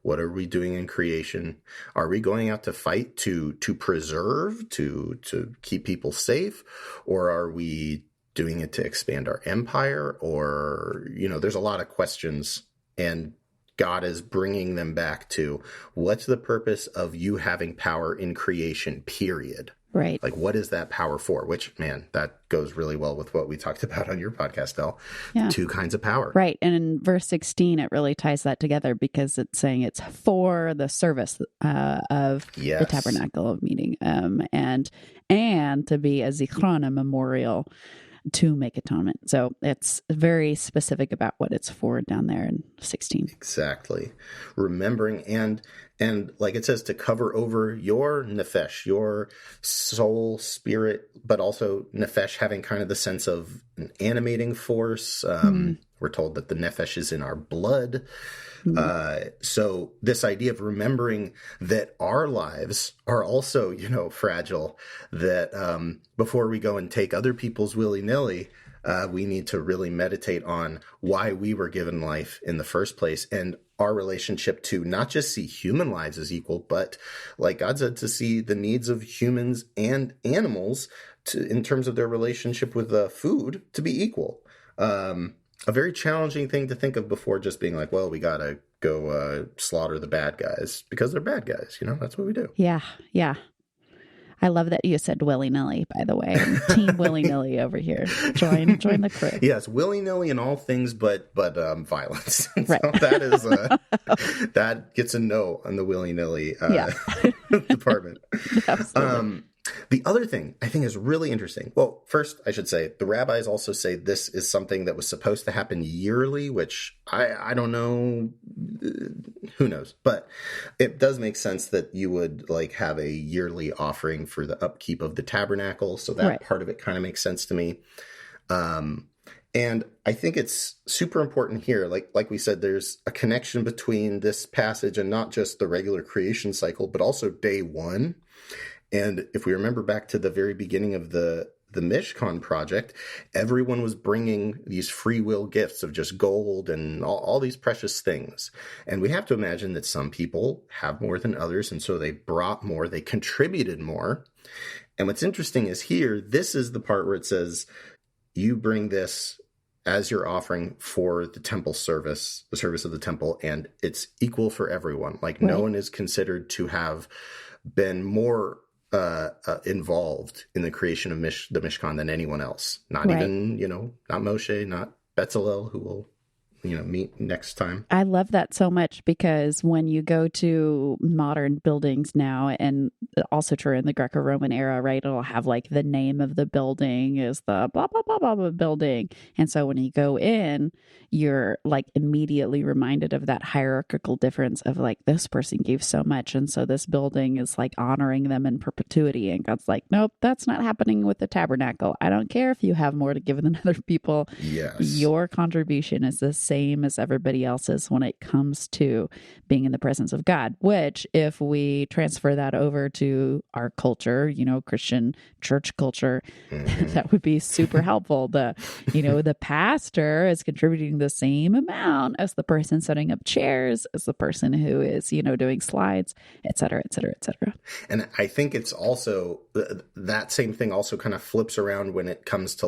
C: What are we doing in creation? Are we going out to fight to preserve, to keep people safe? Or are we doing it to expand our empire? Or, there's a lot of questions, and God is bringing them back to, what's the purpose of you having power in creation, period?
B: Right.
C: What is that power for? Which, man, that goes really well with what we talked about on your podcast, Elle.
B: Yeah.
C: 2 kinds of power.
B: Right. And in verse 16, it really ties that together, because it's saying it's for the service of the tabernacle of meeting, and to be a zichron, a memorial, to make atonement. So it's very specific about what it's for down there in 16.
C: Exactly. Remembering and like it says, to cover over your nefesh, your soul, spirit, but also nefesh having kind of the sense of an animating force, We're told that the nefesh is in our blood.
B: Mm.
C: So this idea of remembering that our lives are also, fragile, that before we go and take other people's willy-nilly, we need to really meditate on why we were given life in the first place, and our relationship to not just see human lives as equal, but like God said, to see the needs of humans and animals in terms of their relationship with food to be equal. A very challenging thing to think of before just being like, well, we got to go slaughter the bad guys because they're bad guys. That's what we do.
B: Yeah. Yeah. I love that you said willy-nilly, by the way. Team willy-nilly over here. Join the crew.
C: Yes, willy-nilly in all things but violence.
B: Right.
C: So that is that gets a no on the willy-nilly department.
B: Absolutely.
C: The other thing I think is really interesting. Well, first, I should say the rabbis also say this is something that was supposed to happen yearly, which I don't know. Who knows? But it does make sense that you would have a yearly offering for the upkeep of the tabernacle. So that part of it kind of makes sense to me. And I think it's super important here. Like we said, there's a connection between this passage and not just the regular creation cycle, but also day one. And if we remember back to the very beginning of the Mishkan project, everyone was bringing these free will gifts of just gold and all these precious things. And we have to imagine that some people have more than others, and so they brought more, they contributed more. And what's interesting is here, this is the part where it says, you bring this as your offering for the temple service, the service of the temple, and it's equal for everyone. No one is considered to have been more involved in the creation of the Mishkan than anyone else. Not even, not Moshe, not Bezalel, who will, meet next time.
B: I love that so much, because when you go to modern buildings now, and also true in the Greco-Roman era, right, it'll have the name of the building is the blah, blah, blah, blah, blah building. And so when you go in, you're immediately reminded of that hierarchical difference of this person gave so much. And so this building is honoring them in perpetuity. And God's nope, that's not happening with the tabernacle. I don't care if you have more to give than other people.
C: Yes.
B: Your contribution is the same as everybody else's when it comes to being in the presence of God, which if we transfer that over to our culture, Christian church culture, that would be super helpful. The pastor is contributing the same amount as the person setting up chairs, as the person who is, doing slides, et cetera, et cetera, et cetera.
C: And I think it's also that same thing also kind of flips around when it comes to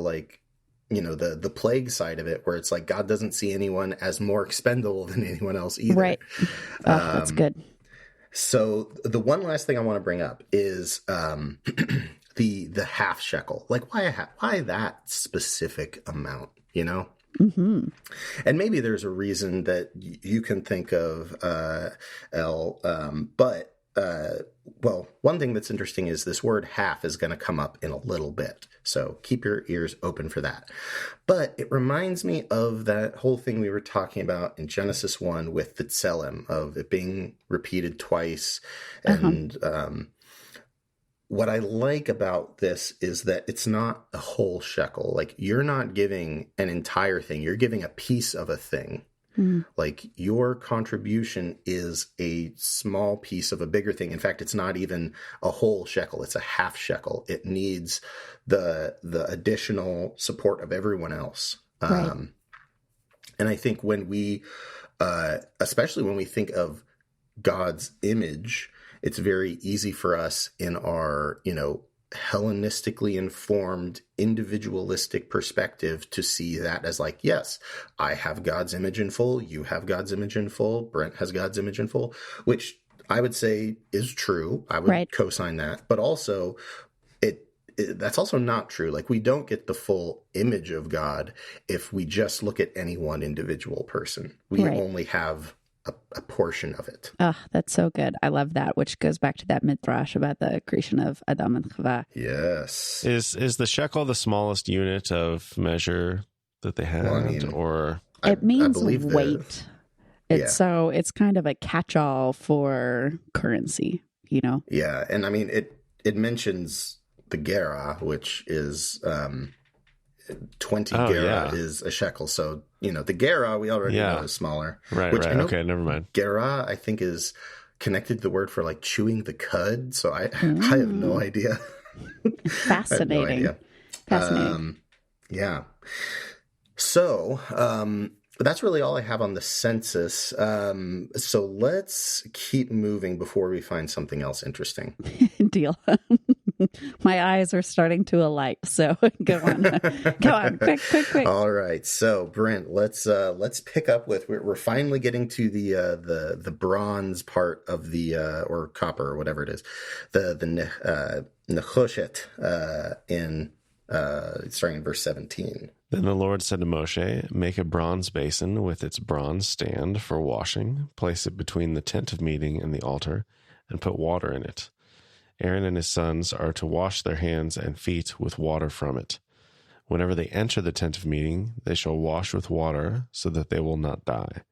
C: the plague side of it, where it's God doesn't see anyone as more expendable than anyone else either.
B: Right. That's good.
C: So the one last thing I want to bring up is the half shekel. Why that specific amount,
B: Mm-hmm.
C: And maybe there's a reason that you can think of, Elle, but one thing that's interesting is this word half is going to come up in a little bit. So keep your ears open for that. But it reminds me of that whole thing we were talking about in Genesis 1 with the tselem, of it being repeated twice. And what I like about this is that it's not a whole shekel. You're not giving an entire thing. You're giving a piece of a thing. Your contribution is a small piece of a bigger thing. In fact, it's not even a whole shekel. It's a half shekel. It needs the additional support of everyone else.
B: Right.
C: And I think when we, especially when we think of God's image, it's very easy for us in our, Hellenistically informed, individualistic perspective to see that as yes, I have God's image in full, you have God's image in full, Brent has God's image in full, which I would say is true. I would co-sign that. But also, that's also not true. We don't get the full image of God if we just look at any one individual person. We only have a portion of it.
B: Oh, that's so good. I love that, which goes back to that midrash about the creation of Adam and Chava.
C: Yes.
A: Is the shekel the smallest unit of measure that they had?
B: It means weight. It's kind of a catch-all for currency,
C: Yeah, and it mentions the gerah, which is 20
A: Oh,
C: gera
A: yeah.
C: is a shekel. So, the gera we already know is smaller.
A: Right,
C: which
A: right.
C: I know
A: Okay, never mind.
C: Gera, I think, is connected to the word for like chewing the cud. So I have no idea.
B: Fascinating.
C: I have no idea.
B: Fascinating.
C: Yeah. So, that's really all I have on the census. So let's keep moving before we find something else interesting.
B: Deal. My eyes are starting to alight. So go on. Go on. Quick.
C: All right. So Brent, let's pick up with, we're finally getting to the bronze part of the, or copper or whatever it is, the nechoshet, in, starting in verse 17.
A: Then the Lord said to Moshe, make a bronze basin with its bronze stand for washing, place it between the tent of meeting and the altar, and put water in it. Aaron and his sons are to wash their hands and feet with water from it. Whenever they enter the tent of meeting, they shall wash with water so that they will not die.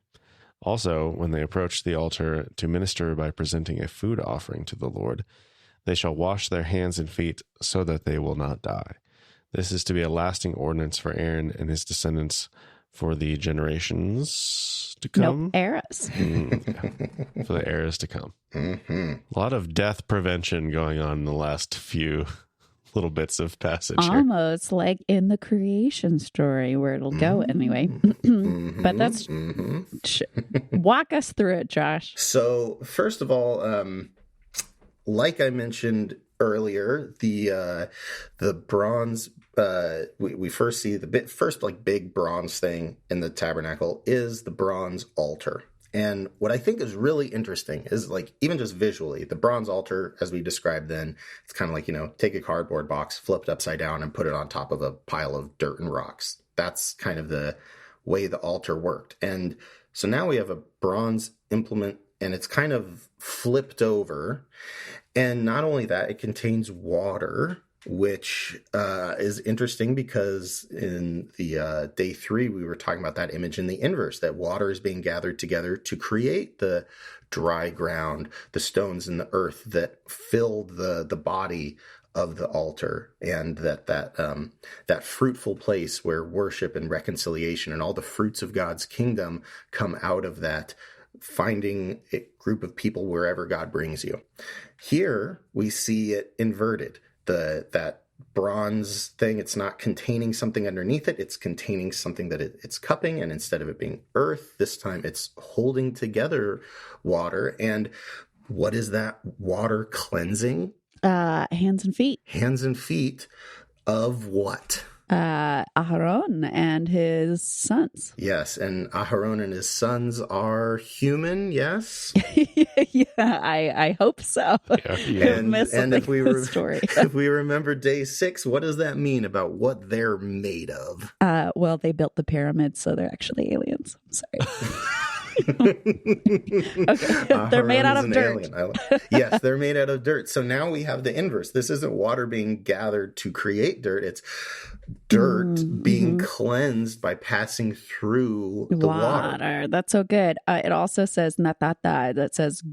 A: Also, when they approach the altar to minister by presenting a food offering to the Lord, they shall wash their hands and feet so that they will not die. This is to be a lasting ordinance for Aaron and his descendants for the generations to come.
B: Nope, eras.
A: Yeah. For the eras to come.
C: Mm-hmm.
A: A lot of death prevention going on in the last few little bits of passage here.
B: Almost like in the creation story where it'll go anyway. But that's walk us through it, Josh.
C: So first of all, like I mentioned earlier, the bronze, we first see the first like big bronze thing in the tabernacle is the bronze altar. And what I think is really interesting is, like, even just visually, the bronze altar, as we described then, it's kind of like, take a cardboard box, flip it upside down, and put it on top of a pile of dirt and rocks. That's kind of the way the altar worked. And so now we have a bronze implement, and it's kind of flipped over. And not only that, it contains water, which is interesting because in the day 3, we were talking about that image in the inverse, that water is being gathered together to create the dry ground, the stones and the earth that filled the body of the altar, and that fruitful place where worship and reconciliation and all the fruits of God's kingdom come out of that, finding a group of people wherever God brings you. Here we see it inverted. That bronze thing, it's not containing something underneath it, it's containing something that it's cupping, and instead of it being earth, this time it's holding together water. And what is that water cleansing?
B: Hands and feet.
C: Hands and feet of what?
B: Aharon and his sons.
C: Yes, and Aharon and his sons are human, yes?
B: Yeah, I hope so.
A: Yeah.
C: And if we
B: story.
C: if we remember day 6, what does that mean about what they're made of?
B: Well, they built the pyramids, so they're actually aliens. Sorry. Okay. They're made out of dirt.
C: Yes, they're made out of dirt. So now we have the inverse. This isn't water being gathered to create dirt. It's dirt being cleansed by passing through the water.
B: That's so good. It also says natata, that says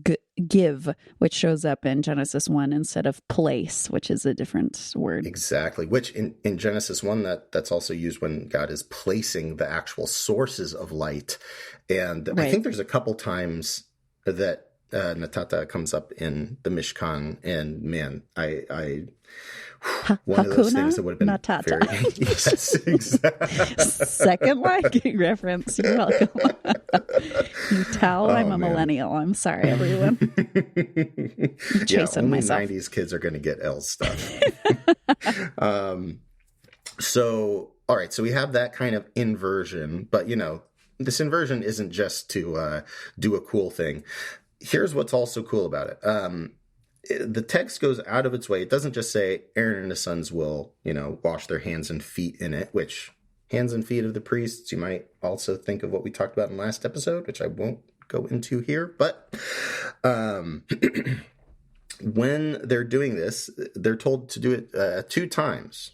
B: give, which shows up in Genesis 1 instead of place, which is a different word.
C: Exactly. Which in Genesis 1, that's also used when God is placing the actual sources of light. And right. I think there's a couple times that natata comes up in the Mishkan, and man, one of those things that would have been
B: natata.
C: Very, yes, exactly.
B: Second liking reference. You're welcome. You tell I'm a millennial. I'm sorry, everyone. I'm chasing
C: only
B: myself.
C: 90s kids are going to get Elle stuff. So, all right. So we have that kind of inversion, but this inversion isn't just to do a cool thing. Here's what's also cool about it. The text goes out of its way. It doesn't just say Aaron and his sons will, wash their hands and feet in it, which hands and feet of the priests, you might also think of what we talked about in last episode, which I won't go into here. But when they're doing this, they're told to do it 2 times.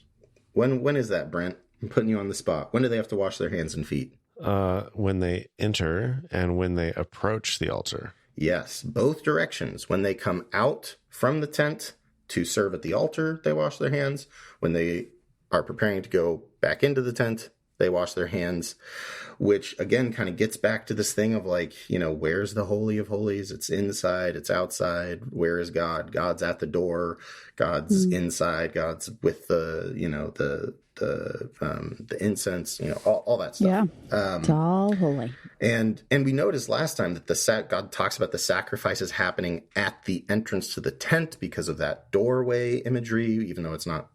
C: When is that, Brent? I'm putting you on the spot. When do they have to wash their hands and feet?
A: When they enter and when they approach the altar.
C: Yes, both directions. When they come out from the tent to serve at the altar, they wash their hands. When they are preparing to go back into the tent. They wash their hands, which again kind of gets back to this thing of like, where's the Holy of Holies? It's inside, it's outside. Where is God? God's at the door. God's inside. God's with the incense, all that stuff.
B: Yeah, it's all holy.
C: And we noticed last time that God talks about the sacrifices happening at the entrance to the tent because of that doorway imagery, even though it's not,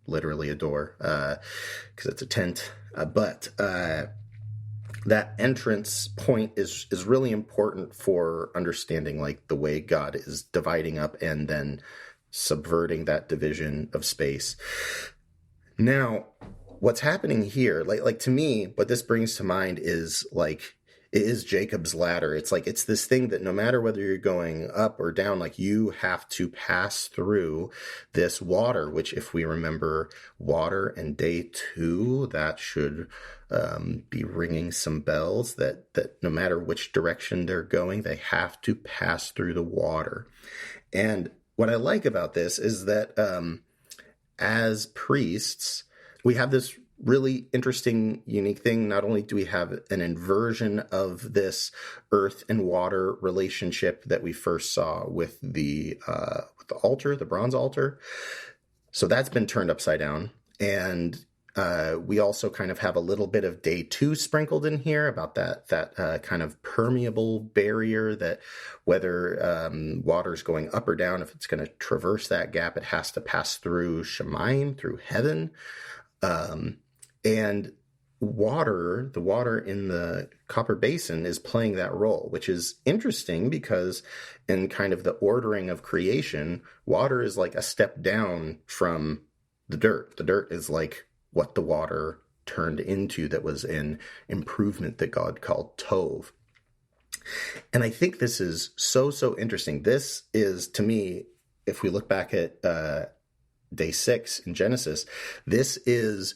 C: literally a door, because it's a tent. But that entrance point is really important for understanding like the way God is dividing up and then subverting that division of space. Now, what's happening here, like to me, what this brings to mind is like, it is Jacob's ladder. It's like, it's this thing that no matter whether you're going up or down, like you have to pass through this water, which if we remember water and day 2, that should be ringing some bells that no matter which direction they're going, they have to pass through the water. And what I like about this is that as priests, we have this really interesting, unique thing. Not only do we have an inversion of this earth and water relationship that we first saw with the altar, the bronze altar. So that's been turned upside down. And we also kind of have a little bit of day 2 sprinkled in here about that kind of permeable barrier that whether water's going up or down, if it's going to traverse that gap, it has to pass through Shemaim, through heaven. And the water in the copper basin is playing that role, which is interesting because in kind of the ordering of creation, water is like a step down from the dirt. The dirt is like what the water turned into that was an improvement that God called Tov. And I think this is so interesting. This is, to me, if we look back at day 6 in Genesis, this is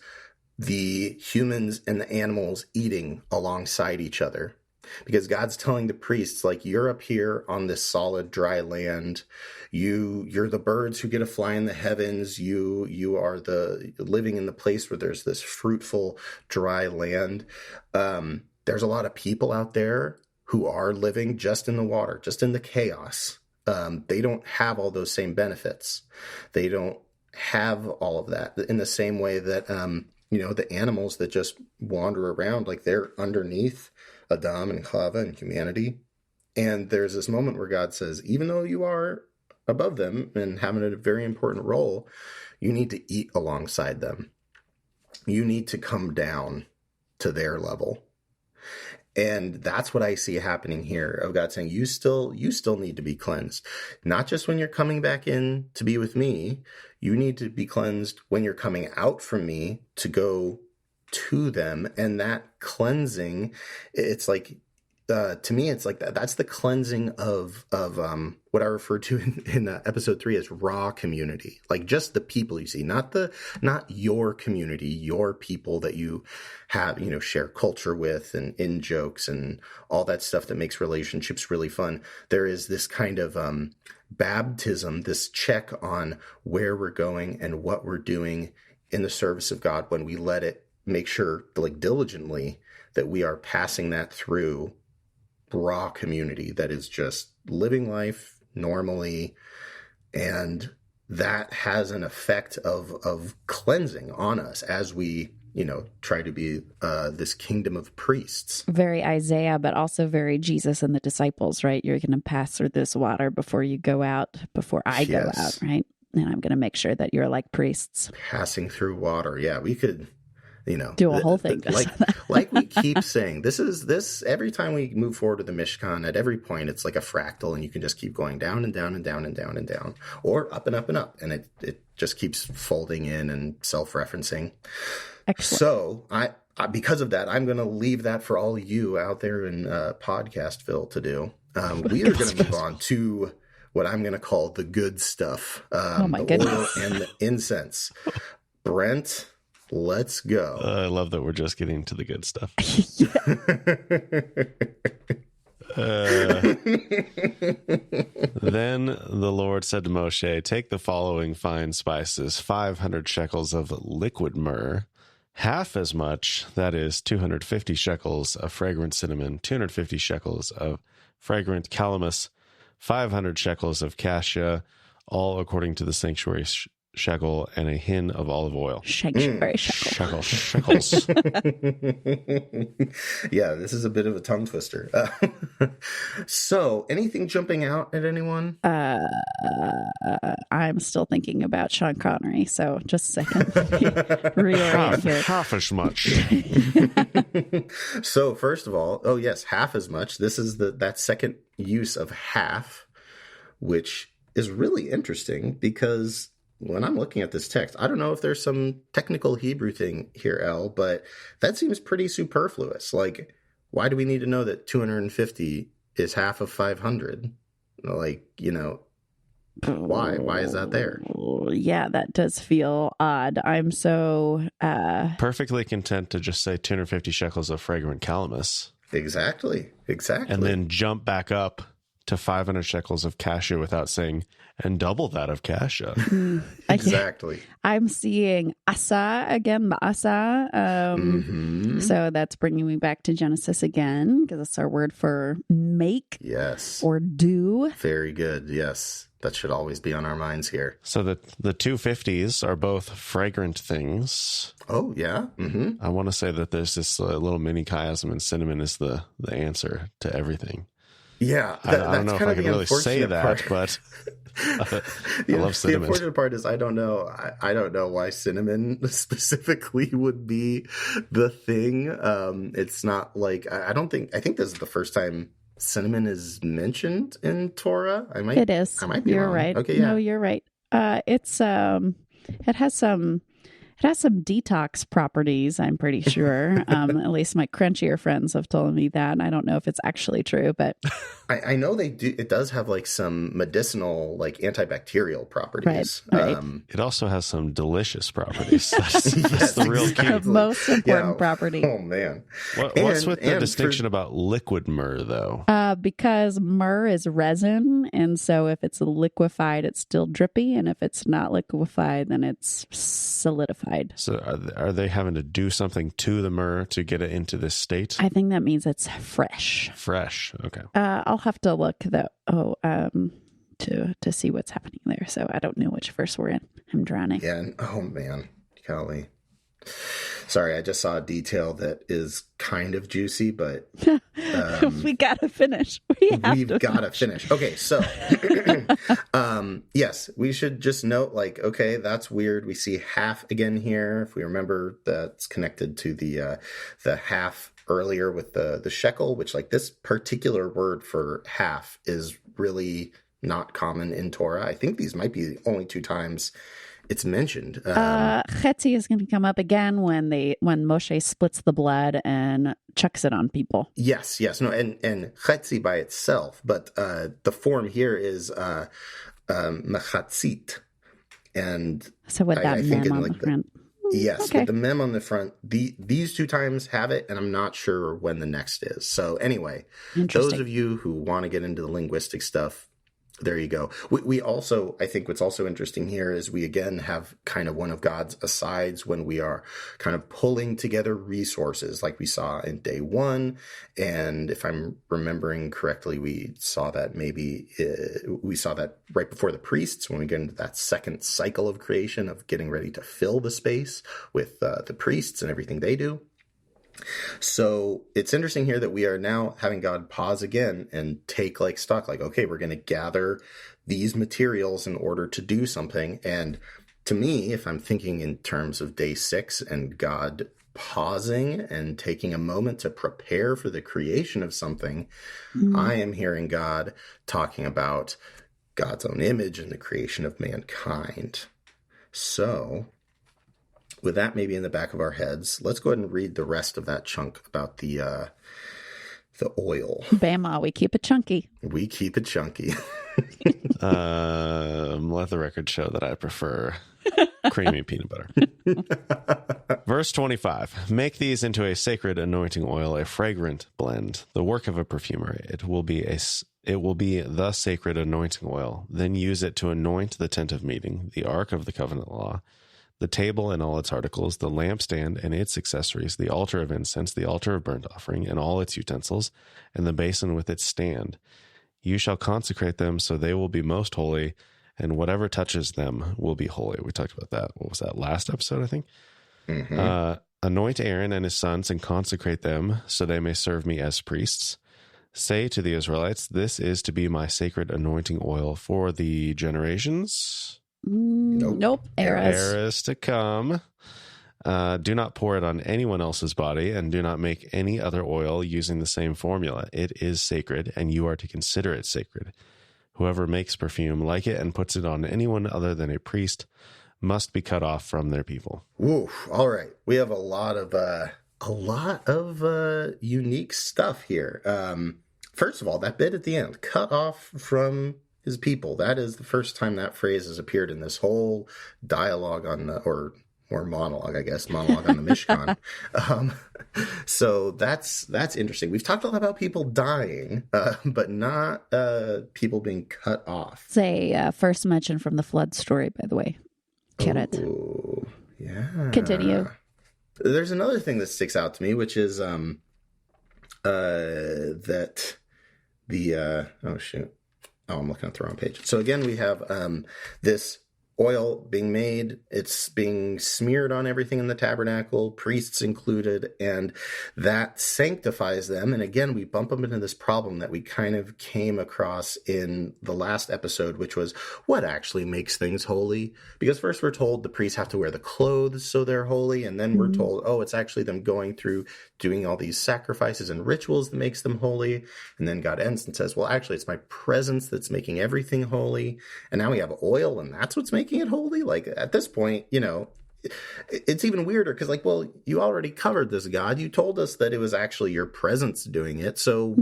C: the humans and the animals eating alongside each other. Because God's telling the priests, like, you're up here on this solid, dry land. You're the birds who get to fly in the heavens. You are the living in the place where there's this fruitful, dry land. There's a lot of people out there who are living just in the water, just in the chaos. They don't have all those same benefits. They don't have all of that in the same way that, the animals that just wander around, like they're underneath Adam and Chava and humanity. And there's this moment where God says, even though you are above them and having a very important role, you need to eat alongside them. You need to come down to their level. And that's what I see happening here, of God saying, you still need to be cleansed. Not just when you're coming back in to be with me, you need to be cleansed when you're coming out from me to go to them. And that cleansing, it's like, to me, it's like that's the cleansing of what I referred to in episode 3 as raw community, like just the people you see, not your community, your people that you have, share culture with and in jokes and all that stuff that makes relationships really fun. There is this kind of baptism, this check on where we're going and what we're doing in the service of God when we let it make sure, like diligently, that we are passing that through raw community that is just living life normally, and that has an effect of cleansing on us as we try to be this kingdom of priests.
B: Very Isaiah, but also very Jesus and the disciples, right? You're going to pass through this water before you go out, before I go out, right? And I'm going to make sure that you're like priests.
C: Passing through water. Yeah, we could
B: do a whole thing.
C: Like we keep saying, this every time we move forward to the Mishkan, at every point, it's like a fractal, and you can just keep going down and down and down and down and down, or up and up and up. And it just keeps folding in and self-referencing. Excellent. So I because of that, I'm going to leave that for all you out there in Podcastville to do. We are going to move on to what I'm going to call the good stuff.
B: My
C: the
B: goodness.
C: oil and the incense. Brent, let's go.
A: I love that we're just getting to the good stuff. Then the Lord said to Moshe, take the following fine spices, 500 shekels of liquid myrrh, half as much, that is 250 shekels of fragrant cinnamon, 250 shekels of fragrant calamus, 500 shekels of cassia, all according to the sanctuary shekel, and a hin of olive oil.
B: Sanctuary shekel.
A: Shekels.
C: Yeah, this is a bit of a tongue twister. So, anything jumping out at anyone?
B: I'm still thinking about Sean Connery, so just a second. Reorient here.
A: Half as much.
C: So, first of all, oh yes, half as much. This is that second use of half, which is really interesting because when I'm looking at this text, I don't know if there's some technical Hebrew thing here, Elle, but that seems pretty superfluous. Like, why do we need to know that 250 is half of 500? Like, why? Why is that there?
B: Yeah, that does feel odd. I'm so...
A: Perfectly content to just say 250 shekels of fragrant calamus.
C: Exactly.
A: And then jump back up to 500 shekels of cassia without saying, and double that of cassia.
C: Exactly.
B: I'm seeing asa again, ma'asa. So that's bringing me back to Genesis again, because it's our word for make.
C: Yes.
B: Or do.
C: Very good. Yes. That should always be on our minds here.
A: So the 250s are both fragrant things.
C: Oh, yeah. Mm-hmm.
A: I want to say that there's this little mini chiasm, and cinnamon is the answer to everything.
C: Yeah,
A: I don't know if I can really say that, but I love cinnamon.
C: The unfortunate part is I don't know. I don't know why cinnamon specifically would be the thing. It's not like I think this is the first time cinnamon is mentioned in Torah.
B: It is.
C: I might be
B: You're
C: wrong.
B: right.
C: Okay, yeah.
B: No, you're right. It has some detox properties, I'm pretty sure. At least my crunchier friends have told me that. I don't know if it's actually true, but
C: I know they do. It does have like some medicinal, like antibacterial properties.
B: Right.
A: It also has some delicious properties. That's the real key.
B: The most important property.
C: Oh man!
A: What's with the distinction about liquid myrrh, though?
B: Because myrrh is resin, and so if it's liquefied, it's still drippy, and if it's not liquefied, then it's solidified.
A: So are they having to do something to the myrrh to get it into this state?
B: I think that means it's fresh.
A: Fresh. Okay.
B: I'll have to look though. To see what's happening there. So I don't know which verse we're in. I'm drowning.
C: Yeah. Oh man, golly. Sorry, I just saw a detail that is kind of juicy, but
B: we gotta finish. We've
C: gotta finish. Okay, so yes, we should just note, like, okay, that's weird. We see half again here. If we remember, that's connected to the half earlier with the shekel, which, like, this particular word for half is really not common in Torah. I think these might be the only two times it's mentioned.
B: Chetzi is going to come up again when Moshe splits the blood and chucks it on people.
C: Yes, no, and chetzi by itself, but the form here is mechatzit, and
B: so with that mem on the front.
C: Yes,
B: okay.
C: With the mem on the front, these two times have it, and I'm not sure when the next is. So anyway, those of you who want to get into the linguistic stuff, there you go. We also, I think what's also interesting here is we again have kind of one of God's asides when we are kind of pulling together resources like we saw in day one. And if I'm remembering correctly, we saw that right before the priests when we get into that second cycle of creation of getting ready to fill the space with the priests and everything they do. So it's interesting here that we are now having God pause again and take like stock, like, okay, we're going to gather these materials in order to do something. And to me, if I'm thinking in terms of day 6 and God pausing and taking a moment to prepare for the creation of something, I am hearing God talking about God's own image and the creation of mankind. So with that maybe in the back of our heads, let's go ahead and read the rest of that chunk about the oil.
B: Bama, we keep it chunky.
C: We keep it chunky.
A: Let the record show that I prefer creamy peanut butter. Verse 25, make these into a sacred anointing oil, a fragrant blend, the work of a perfumer. It will be the sacred anointing oil. Then use it to anoint the tent of meeting, the ark of the covenant law, the table and all its articles, the lampstand and its accessories, the altar of incense, the altar of burnt offering and all its utensils, and the basin with its stand. You shall consecrate them so they will be most holy, and whatever touches them will be holy. We talked about that. What was that, last episode, I think?
C: Mm-hmm.
A: Anoint Aaron and his sons and consecrate them so they may serve me as priests. Say to the Israelites, this is to be my sacred anointing oil for the generations.
B: Nope.
A: Eras to come. Do not pour it on anyone else's body, and do not make any other oil using the same formula. It is sacred, and you are to consider it sacred. Whoever makes perfume like it and puts it on anyone other than a priest must be cut off from their people.
C: Ooh, all right. We have a lot of unique stuff here. First of all, that bit at the end, cut off from his people. That is the first time that phrase has appeared in this whole dialogue or monologue, I guess, monologue on the Mishkan. So that's interesting. We've talked a lot about people dying, but not people being cut off.
B: It's a first mention from the flood story, by the way. Get it?
C: Yeah.
B: Continue.
C: There's another thing that sticks out to me, which is that the I'm looking at the wrong page. So again, we have this oil being made. It's being smeared on everything in the tabernacle, priests included, and that sanctifies them. And again, we bump up into this problem that we kind of came across in the last episode, which was what actually makes things holy. Because first we're told the priests have to wear the clothes so they're holy, and then we're told, oh, it's actually them going through doing all these sacrifices and rituals that makes them holy. And then God ends and says, well, actually, it's my presence that's making everything holy. And now we have oil, and that's what's making it holy. Like, at this point, it's even weirder because, like, well, you already covered this, God. You told us that it was actually your presence doing it. So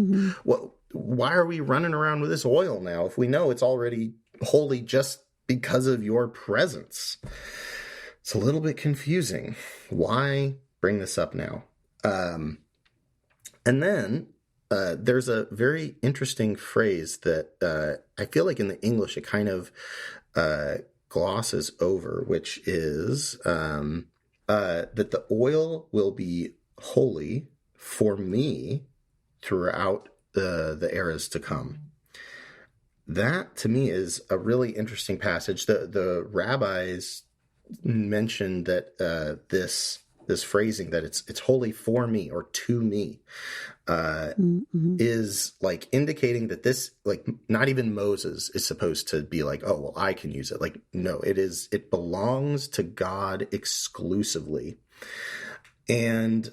C: why are we running around with this oil now if we know it's already holy just because of your presence? It's a little bit confusing. Why bring this up now? And then there's a very interesting phrase that I feel like in the English it kind of glosses over, which is that the oil will be holy for me throughout the eras to come. That, to me, is a really interesting passage. The rabbis mentioned that this phrasing that it's holy for me or to me is like indicating that this, like, not even Moses is supposed to be like, oh, well, I can use it. Like, no, it belongs to God exclusively. And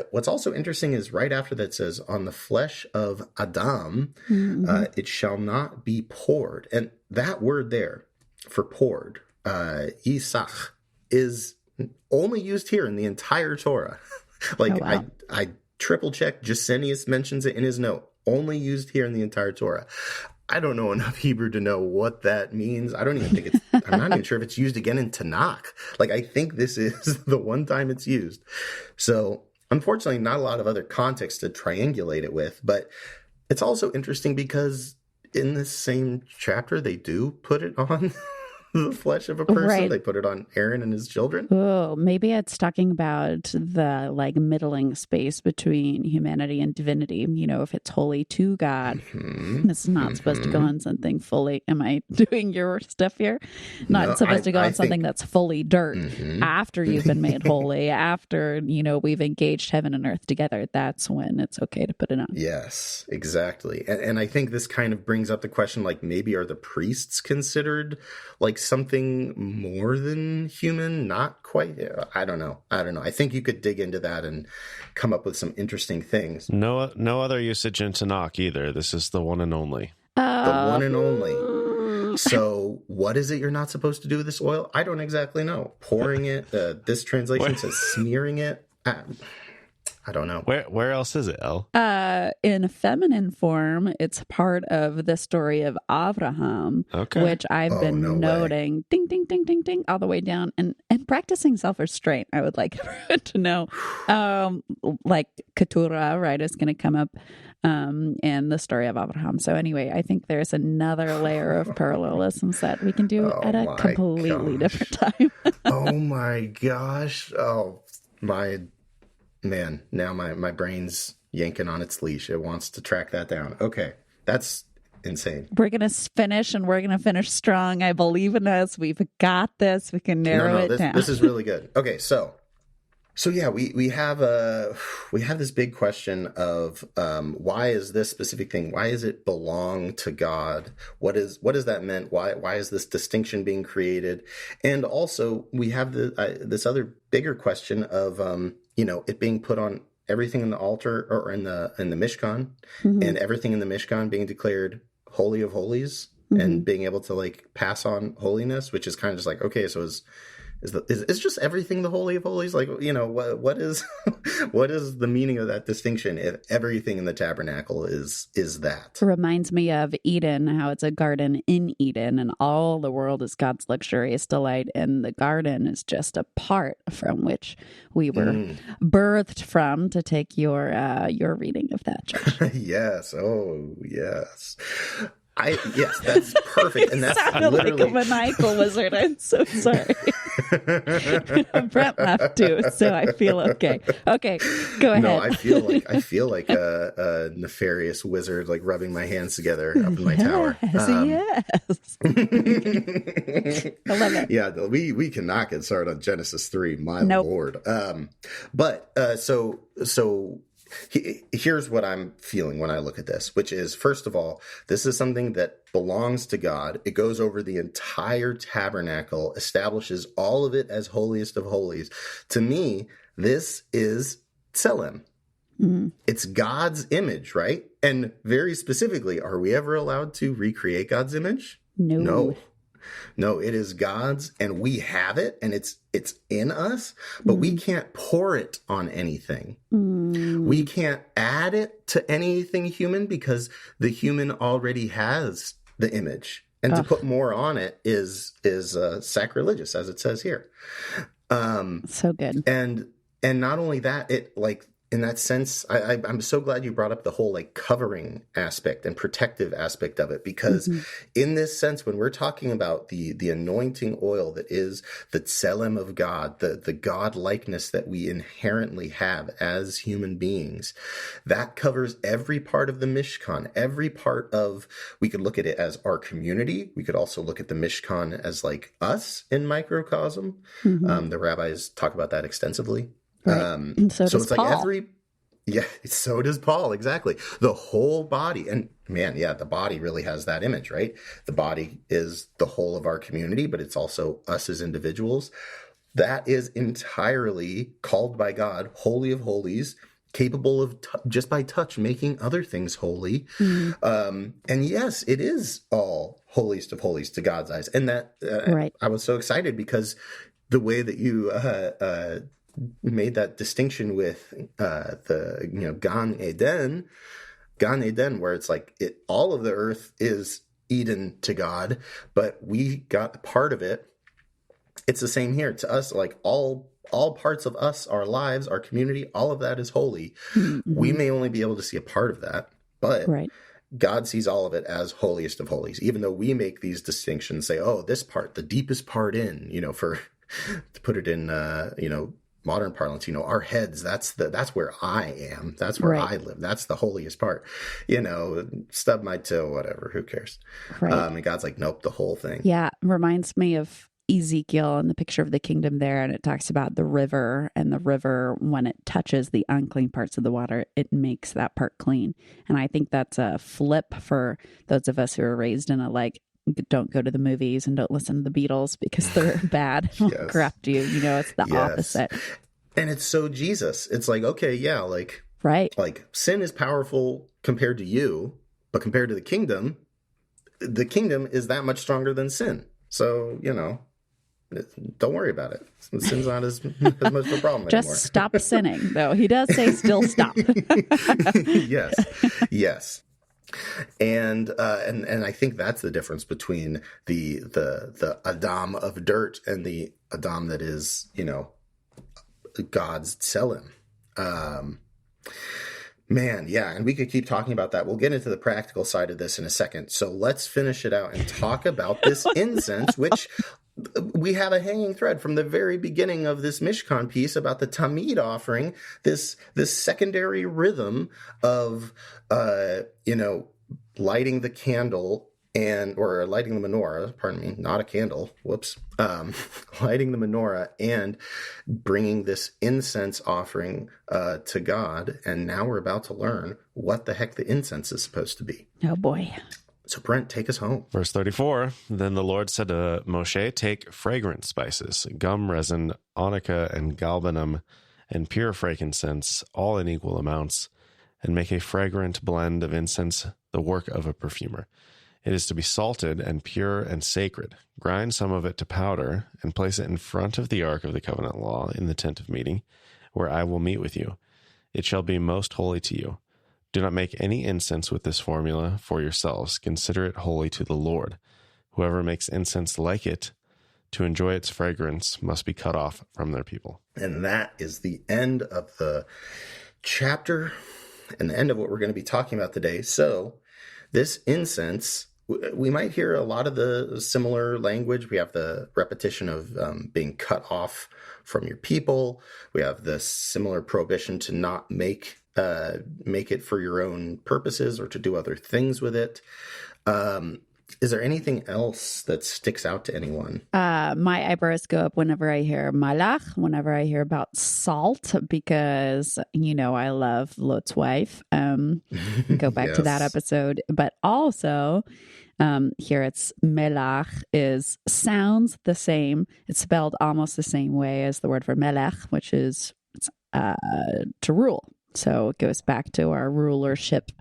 C: what's also interesting is right after that says, on the flesh of Adam, it shall not be poured. And that word there for poured, Yisach, is only used here in the entire Torah. Like, oh, wow. I triple checked. Gesenius mentions it in his note. Only used here in the entire Torah. I don't know enough Hebrew to know what that means. I don't even think I'm not even sure if it's used again in Tanakh. Like, I think this is the one time it's used. So, unfortunately, not a lot of other context to triangulate it with. But it's also interesting because in this same chapter, they do put it on the flesh of a person. Right. They put it on Aaron and his children.
B: Oh, maybe it's talking about the like middling space between humanity and divinity. If it's holy to God, it's not supposed to go on something fully. Am I doing your stuff here? Not supposed to go on something that's fully dirt after you've been made holy, after, we've engaged heaven and earth together. That's when it's okay to put it on.
C: Yes, exactly. And I think this kind of brings up the question, like, maybe are the priests considered like something more than human? Not quite. I don't know. I think you could dig into that and come up with some interesting things.
A: No other usage in Tanakh either. This is the one and only.
C: The one and only. So what is it you're not supposed to do with this oil? I don't exactly know. Pouring it. This translation says smearing it. I don't know.
A: Where else is it, Elle?
B: In feminine form, it's part of the story of Abraham,
A: Okay.
B: which I've been noting, ding, ding, ding, ding, ding, all the way down, and practicing self-restraint. I would like everyone to know, like Keturah, right, is going to come up in the story of Abraham. So anyway, I think there's another layer of parallelisms that we can do at a completely different time.
C: Oh my gosh. Oh, my man. Now my brain's yanking on its leash. It wants to track that down. Okay. That's insane.
B: We're going to finish, and we're going to finish strong. I believe in us. We've got this. We can narrow it down.
C: This is really good. Okay. So yeah, we have this big question of why is this specific thing? Why does it belong to God? What is that meant? Why is this distinction being created? And also we have this other bigger question of it being put on everything in the altar or in the Mishkan, and everything in the Mishkan being declared holy of holies, and being able to like pass on holiness, which is kind of just like, okay, so is just everything the holy of holies? Like, what is what is the meaning of that distinction if everything in the tabernacle is that?
B: It reminds me of Eden, how it's a garden in Eden, and all the world is God's luxurious delight, and the garden is just a part from which we were birthed from, to take your reading of that, Josh.
C: Yes. Oh, yes. Yes, that's perfect. And that's
B: sounded
C: literally
B: like a maniacal wizard. I'm so sorry. Brent laughed too, so I feel okay. Okay, go ahead.
C: No, I feel like a nefarious wizard, like rubbing my hands together up in my tower.
B: Yes. I love it.
C: Yeah, we cannot get started on Genesis 3, my Lord. So here's what I'm feeling when I look at this, which is, first of all, this is something that belongs to God. It goes over the entire tabernacle, establishes all of it as holiest of holies. To me, this is Tselem. It's God's image, right? And very specifically, are we ever allowed to recreate God's image? No, it is God's, and we have it, and it's in us, but we can't pour it on anything. We can't add it to anything human, because the human already has the image, and to put more on it is sacrilegious, as it says here.
B: So good.
C: And not only that, it like, in that sense, I'm so glad you brought up the whole like covering aspect and protective aspect of it, because in this sense, when we're talking about the anointing oil that is the tselem of God, the God likeness that we inherently have as human beings, that covers every part of the Mishkan, every part of, we could look at it as our community. We could also look at the Mishkan as like us in microcosm. The rabbis talk about that extensively.
B: Right. And so does
C: it's
B: Paul.
C: Like so does Paul, exactly. The whole body, and man, yeah, the body really has that image, right? The body is the whole of our community, but it's also us as individuals. That is entirely called by God, holy of holies, capable of just by touch making other things holy. And yes, it is all holiest of holies to God's eyes. And that
B: right.
C: I was so excited because the way that you made that distinction with the Gan Eden, where it's like all of the earth is Eden to God, but we got part of it. It's the same here to us. Like all parts of us, our lives, our community, all of that is holy. We may only be able to see a part of that, but God sees all of it as holiest of holies. Even though we make these distinctions, say, "Oh, this part, the deepest part in," for to put it in, modern parlance, our heads, that's where I am. That's where I live. That's the holiest part. Stub my toe, whatever, who cares?
B: Right.
C: And God's like, nope, the whole thing.
B: Yeah. It reminds me of Ezekiel and the picture of the kingdom there. And it talks about the river, and the river, when it touches the unclean parts of the water, it makes that part clean. And I think that's a flip for those of us who are raised in a don't go to the movies and don't listen to the Beatles because they're bad. Corrupt you. It's the opposite.
C: And it's so Jesus. It's like, okay, yeah,
B: right.
C: Like sin is powerful compared to you, but compared to the kingdom is that much stronger than sin. So, don't worry about it. Sin's not as much of a problem
B: Just
C: anymore.
B: stop sinning, though. He does say still stop.
C: Yes. And I think that's the difference between the Adam of dirt and the Adam that is, God's tselem. Man, yeah, and we could keep talking about that. We'll get into the practical side of this in a second. So let's finish it out and talk about this incense, which we have a hanging thread from the very beginning of this Mishkan piece about the Tamid offering, this secondary rhythm of, lighting the candle or lighting the menorah, pardon me, not a candle, lighting the menorah and bringing this incense offering to God. And now we're about to learn what the heck the incense is supposed to be.
B: Oh, boy.
C: So, Brent, take us home.
A: Verse 34, then the Lord said to Moshe, take fragrant spices, gum, resin, onycha, and galbanum, and pure frankincense, all in equal amounts, and make a fragrant blend of incense, the work of a perfumer. It is to be salted and pure and sacred. Grind some of it to powder and place it in front of the ark of the covenant law in the tent of meeting, where I will meet with you. It shall be most holy to you. Do not make any incense with this formula for yourselves. Consider it holy to the Lord. Whoever makes incense like it to enjoy its fragrance must be cut off from their people.
C: And that is the end of the chapter and the end of what we're going to be talking about today. So this incense, we might hear a lot of the similar language. We have the repetition of being cut off from your people. We have the similar prohibition to not make it for your own purposes or to do other things with it. Is there anything else that sticks out to anyone?
B: My eyebrows go up whenever I hear malach, whenever I hear about salt, because, I love Lot's wife. Go back to that episode. But also, here it's melach sounds the same. It's spelled almost the same way as the word for melech, which is to rule. So it goes back to our rulership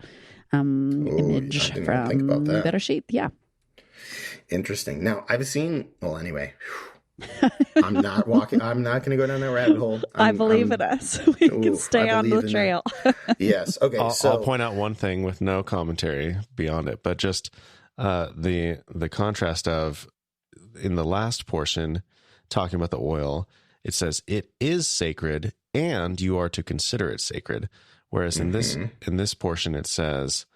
B: image from Bereshit. Yeah.
C: Interesting. Now, I've seen, anyway, I'm not going to go down that rabbit hole.
B: I believe in us. We can stay on the trail.
C: Yes. Okay.
A: I'll point out one thing with no commentary beyond it, but just the contrast of, in the last portion, talking about the oil, it says it is sacred and you are to consider it sacred. Whereas in this portion, it says,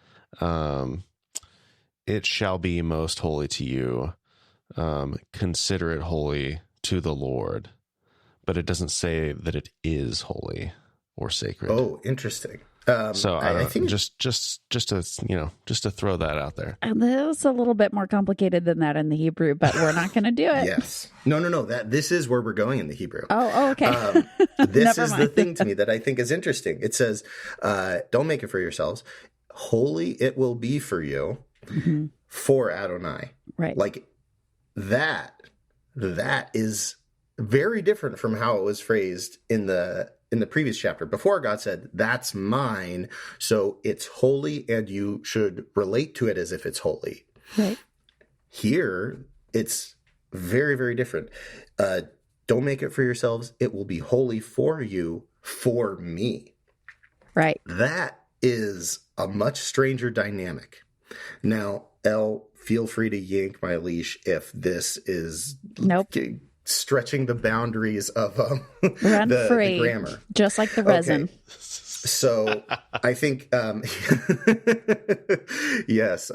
A: it shall be most holy to you. Consider it holy to the Lord. But it doesn't say that it is holy or sacred.
C: Oh, interesting.
A: So I think just to throw that out there.
B: That was a little bit more complicated than that in the Hebrew, but we're not going to do it.
C: Yes. No. This is where we're going in the Hebrew.
B: Oh, okay.
C: This is the thing to me that I think is interesting. It says, don't make it for yourselves. Holy it will be for you for Adonai.
B: Right.
C: Like that is very different from how it was phrased in the previous chapter. Before, God said, that's mine, so it's holy and you should relate to it as if it's holy.
B: Right.
C: Here, it's very, very different. Don't make it for yourselves. It will be holy for you, for me.
B: Right.
C: That is a much stranger dynamic. Now, Elle, feel free to yank my leash if this is stretching the boundaries of the grammar.
B: Just like the resin.
C: Okay. So I think, yes.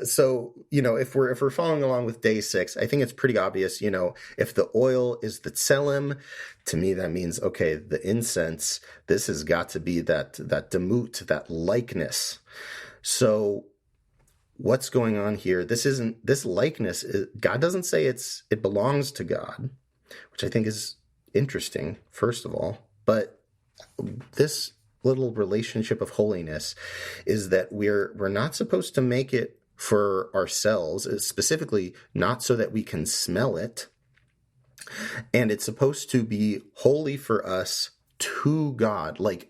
C: So, if we're following along with day 6, I think it's pretty obvious, if the oil is the tselem, to me, that means, okay, the incense, this has got to be that demut, that likeness. So what's going on here? This likeness, God doesn't say it belongs to God, which I think is interesting, first of all, but this little relationship of holiness is that we're not supposed to make it for ourselves, specifically not so that we can smell it. And it's supposed to be holy for us to God. Like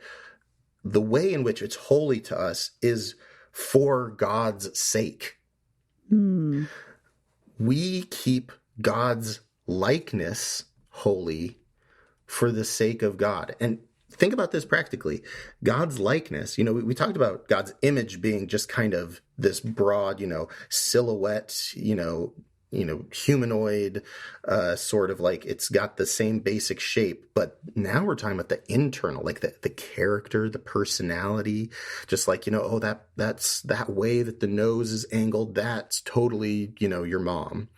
C: the way in which it's holy to us is for God's sake. We keep God's likeness holy for the sake of God. And think about this practically. God's likeness, we talked about God's image being just kind of this broad, silhouette, humanoid, sort of like it's got the same basic shape. But now we're talking about the internal, like the character, the personality, just like, that's that way that the nose is angled. That's totally, your mom.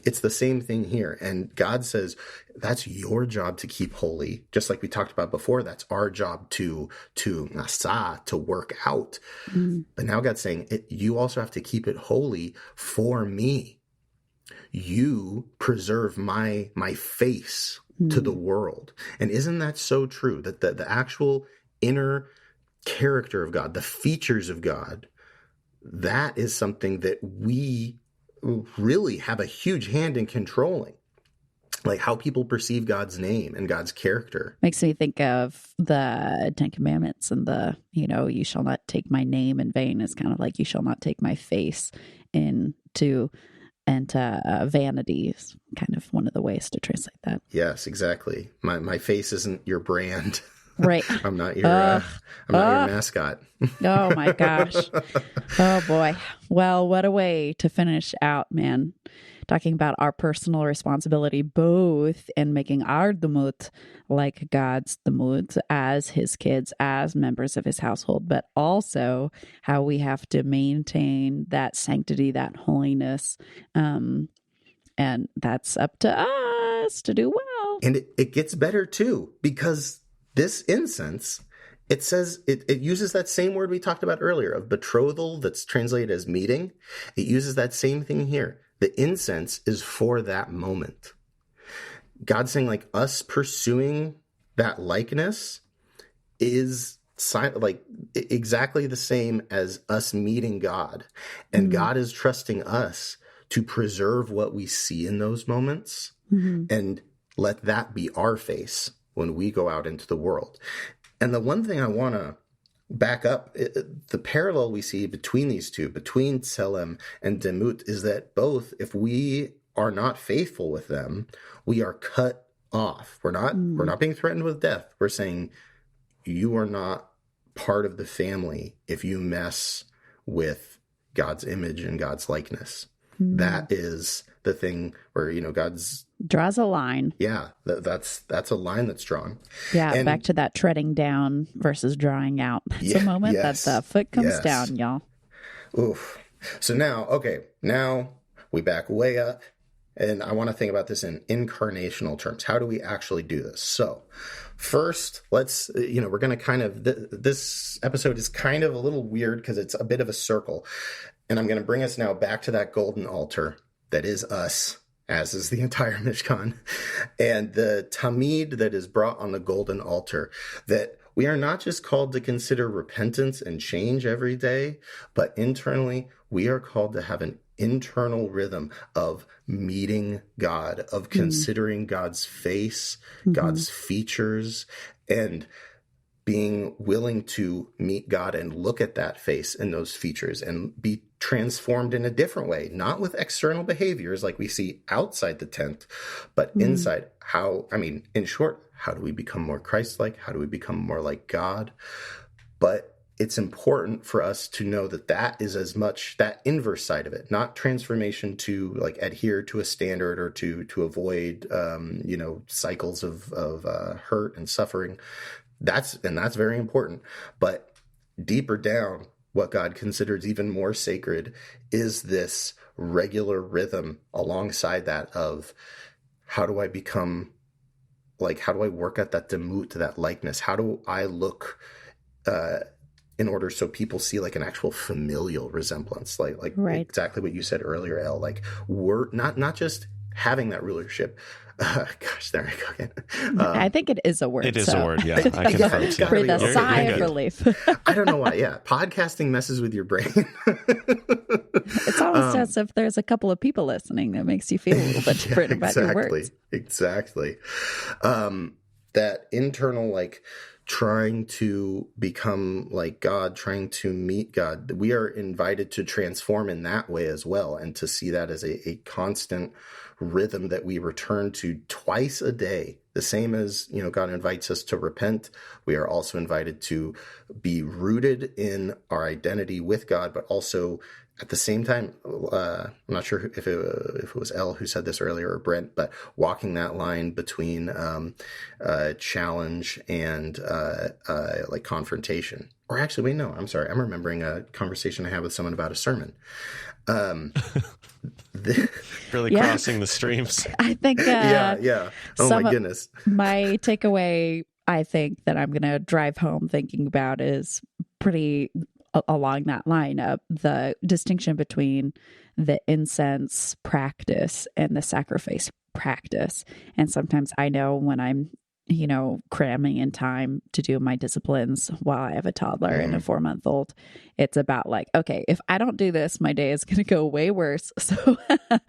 C: It's the same thing here. And God says, that's your job to keep holy. Just like we talked about before, that's our job to nasa, to work out. But now God's saying, you also have to keep it holy for me. You preserve my face to the world. And isn't that so true? That the actual inner character of God, the features of God, that is something that we really have a huge hand in controlling, like how people perceive God's name and God's character.
B: Makes me think of the 10 Commandments and you shall not take my name in vain. It's kind of like you shall not take my face into vanity is kind of one of the ways to translate that.
C: Yes, exactly. My face isn't your brand.
B: Right.
C: I'm not your mascot.
B: Oh my gosh. Oh boy. Well, what a way to finish out, man. Talking about our personal responsibility, both in making our demut like God's demut as his kids, as members of his household, but also how we have to maintain that sanctity, that holiness. And that's up to us to do well.
C: And it gets better too, because this incense, it says, it uses that same word we talked about earlier of betrothal that's translated as meeting. It uses that same thing here. The incense is for that moment. God's saying like us pursuing that likeness is like exactly the same as us meeting God. And God is trusting us to preserve what we see in those moments and let that be our face when we go out into the world. And the one thing I want to back up, the parallel we see between these two, between Tselem and Demut, is that both, if we are not faithful with them, we are cut off. We're not being threatened with death. We're saying you are not part of the family if you mess with God's image and God's likeness. That is the thing where, God's
B: draws a line.
C: Yeah, that's a line that's drawn.
B: Yeah, and back to that treading down versus drawing out. That's a moment that the foot comes down, y'all.
C: Oof. So now we back way up, and I want to think about this in incarnational terms. How do we actually do this? So first, let's, we're going to kind of, this episode is kind of a little weird because it's a bit of a circle. And I'm going to bring us now back to that golden altar that is us, as is the entire Mishkan, and the tamid that is brought on the golden altar, that we are not just called to consider repentance and change every day, but internally we are called to have an internal rhythm of meeting God, of considering God's face, God's features, and being willing to meet God and look at that face and those features and be transformed in a different way, not with external behaviors like we see outside the tent, but inside. In short, how do we become more Christ-like? How do we become more like God? But it's important for us to know that is as much that inverse side of it, not transformation to like adhere to a standard or to avoid, cycles of hurt and suffering. That's very important. But deeper down, what God considers even more sacred is this regular rhythm alongside that of how do I work at that demut, that likeness? How do I look in order so people see like an actual familial resemblance? Like right. Exactly what you said earlier, Elle. Like we're not just having that rulership. Gosh, there I go again.
B: I think it is a word.
A: It is a word, yeah. I confirm.
B: For the sigh of relief.
C: I don't know why. Yeah, podcasting messes with your brain.
B: It's almost as if there's a couple of people listening that makes you feel a little bit different about your words.
C: Exactly. That internal, like, trying to become like God, trying to meet God. We are invited to transform in that way as well, and to see that as a constant rhythm that we return to twice a day. The same as, God invites us to repent. We are also invited to be rooted in our identity with God, but also at the same time, I'm not sure if it was Elle who said this earlier or Brent, but walking that line between challenge and like confrontation. Or actually, wait, no, I'm sorry. I'm remembering a conversation I had with someone about a sermon.
A: Really crossing the streams.
B: I think
C: yeah. Oh my goodness.
B: My takeaway, I think, that I'm going to drive home thinking about is pretty along that line of the distinction between the incense practice and the sacrifice practice. And sometimes I know when I'm cramming in time to do my disciplines while I have a toddler and a 4-month-old, it's about like, okay, if I don't do this, my day is going to go way worse. So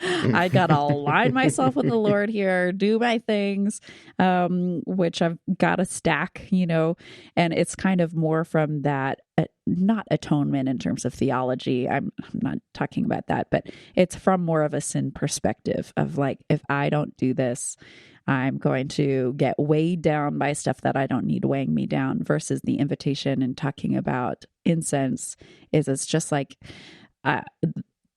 B: I got to align myself with the Lord here, do my things, which I've got to stack, and it's kind of more from that, not atonement in terms of theology. I'm not talking about that, but it's from more of a sin perspective of like, if I don't do this, I'm going to get weighed down by stuff that I don't need weighing me down, versus the invitation and talking about incense is it's just like,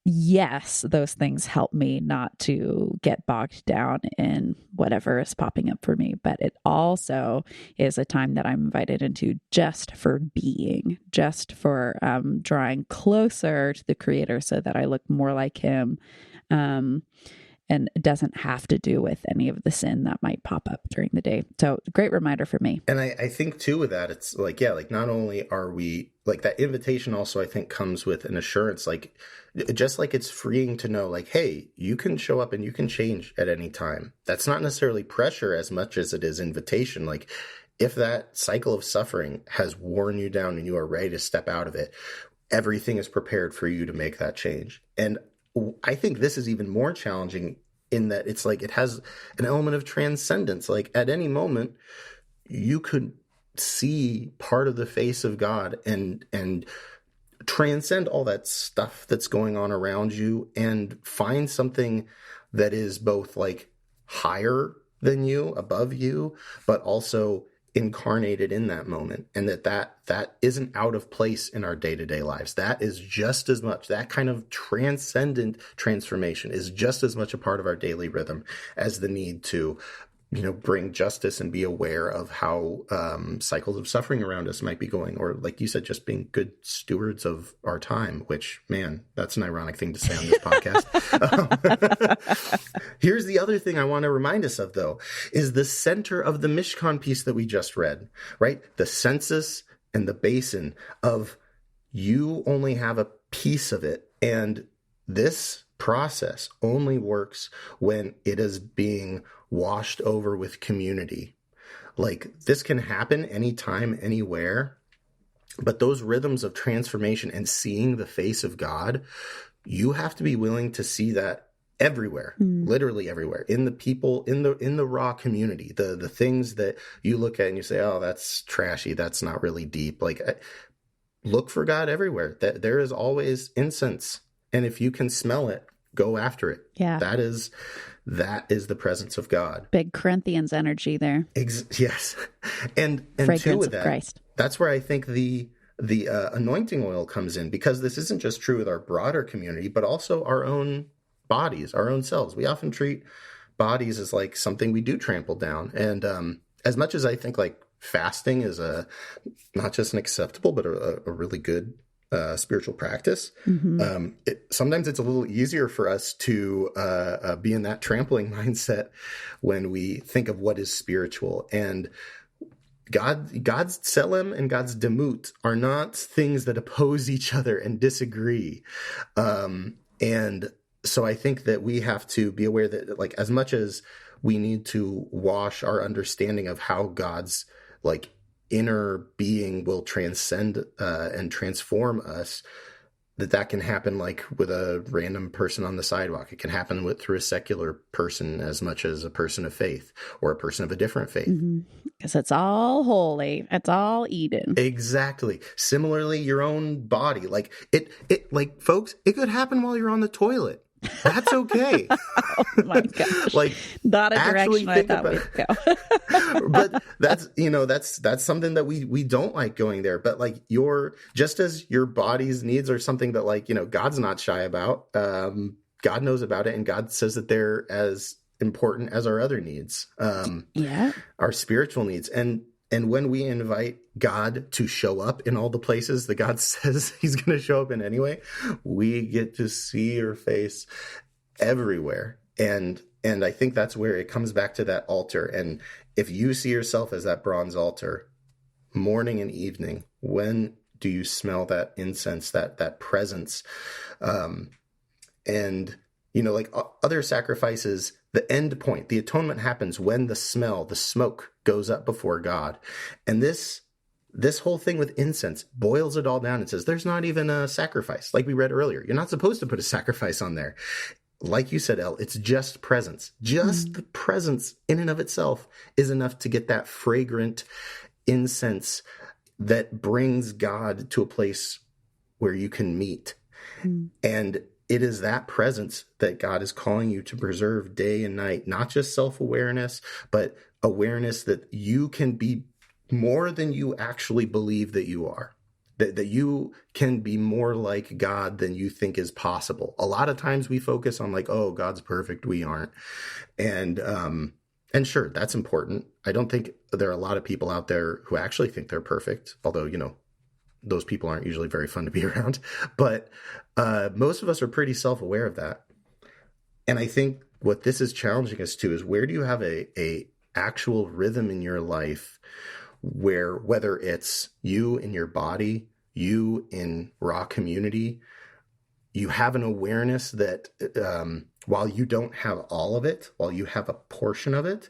B: yes, those things help me not to get bogged down in whatever is popping up for me. But it also is a time that I'm invited into just for being, just for drawing closer to the Creator so that I look more like Him. And it doesn't have to do with any of the sin that might pop up during the day. So great reminder for me.
C: And I think too with that, it's like, like not only are we like that invitation also, I think comes with an assurance, like just like it's freeing to know like, hey, you can show up and you can change at any time. That's not necessarily pressure as much as it is invitation. Like if that cycle of suffering has worn you down and you are ready to step out of it, everything is prepared for you to make that change. And I think this is even more challenging in that it's like it has an element of transcendence. Like at any moment, you could see part of the face of God and transcend all that stuff that's going on around you and find something that is both like higher than you, above you, but also incarnated in that moment, and that isn't out of place in our day-to-day lives. That is just as much, that kind of transcendent transformation is just as much a part of our daily rhythm as the need to bring justice and be aware of how cycles of suffering around us might be going, or like you said, just being good stewards of our time, which, man, that's an ironic thing to say on this podcast. Here's the other thing I want to remind us of, though, is the center of the Mishkan piece that we just read, right? The census and the basin of you only have a piece of it. And this process only works when it is being washed over with community. Like this can happen anytime, anywhere, but those rhythms of transformation and seeing the face of God, you have to be willing to see that everywhere, literally everywhere, in the people, in the raw community, the things that you look at and you say, oh, that's trashy, that's not really deep. Like look for God everywhere. That there is always incense, and if you can smell it, go after it.
B: Yeah,
C: that is the presence of God.
B: Big Corinthians energy there.
C: Yes, and
B: fragrance
C: too with
B: of
C: that,
B: Christ.
C: That's where I think the anointing oil comes in, because this isn't just true with our broader community, but also our own bodies, our own selves. We often treat bodies as like something we do trample down. And as much as I think like fasting is not just an acceptable, but a really good spiritual practice, sometimes it's a little easier for us to be in that trampling mindset when we think of what is spiritual. And God's Tselem and God's Demut are not things that oppose each other and disagree. And so I think that we have to be aware that, like, as much as we need to wash our understanding of how God's like inner being will transcend and transform us, that can happen like with a random person on the sidewalk. It can happen through a secular person as much as a person of faith or a person of a different faith.
B: Because it's all holy. It's all Eden.
C: Exactly. Similarly, your own body, like it like folks, it could happen while you're on the toilet. That's okay.
B: Oh my gosh.
C: Like,
B: not a
C: actually
B: direction I
C: think
B: thought we'd go.
C: but that's something that we don't like going there. But like just as your body's needs are something that like, God's not shy about. God knows about it, and God says that they're as important as our other needs. Our spiritual needs. And when we invite God to show up in all the places that God says he's going to show up in anyway, we get to see your face everywhere. And I think that's where it comes back to that altar. And if you see yourself as that bronze altar, morning and evening, when do you smell that incense, that presence? Like other sacrifices, the end point, the atonement happens when the smoke goes up before God. And this whole thing with incense boils it all down and says, there's not even a sacrifice. Like we read earlier, you're not supposed to put a sacrifice on there. Like you said, Elle, it's just presence. Just the presence in and of itself is enough to get that fragrant incense that brings God to a place where you can meet. And it is that presence that God is calling you to preserve day and night, not just self-awareness, but awareness that you can be more than you actually believe that you are, that you can be more like God than you think is possible. A lot of times we focus on like, oh, God's perfect, we aren't. And sure, that's important. I don't think there are a lot of people out there who actually think they're perfect, although, those people aren't usually very fun to be around. But most of us are pretty self-aware of that. And I think what this is challenging us to is, where do you have a actual rhythm in your life where, whether it's you in your body, you in raw community, you have an awareness that while you don't have all of it, while you have a portion of it,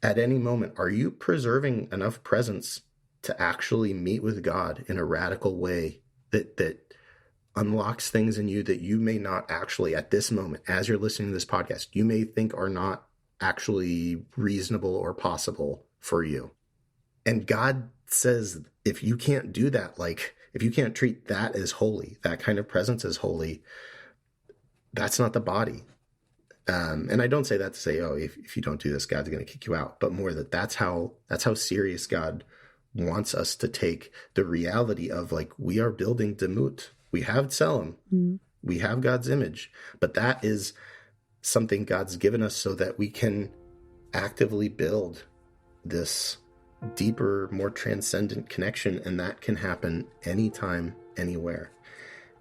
C: at any moment, are you preserving enough presence to actually meet with God in a radical way that unlocks things in you that you may not actually, at this moment, as you're listening to this podcast, you may think are not actually reasonable or possible for you. And God says, if you can't do that, like if you can't treat that as holy, that kind of presence as holy, that's not the body. And I don't say that to say, oh, if you don't do this, God's going to kick you out, but more that's how serious God wants us to take the reality of, like, we are building Demut. We have Tselem. We have God's image, but that is something God's given us so that we can actively build this deeper, more transcendent connection. And that can happen anytime, anywhere.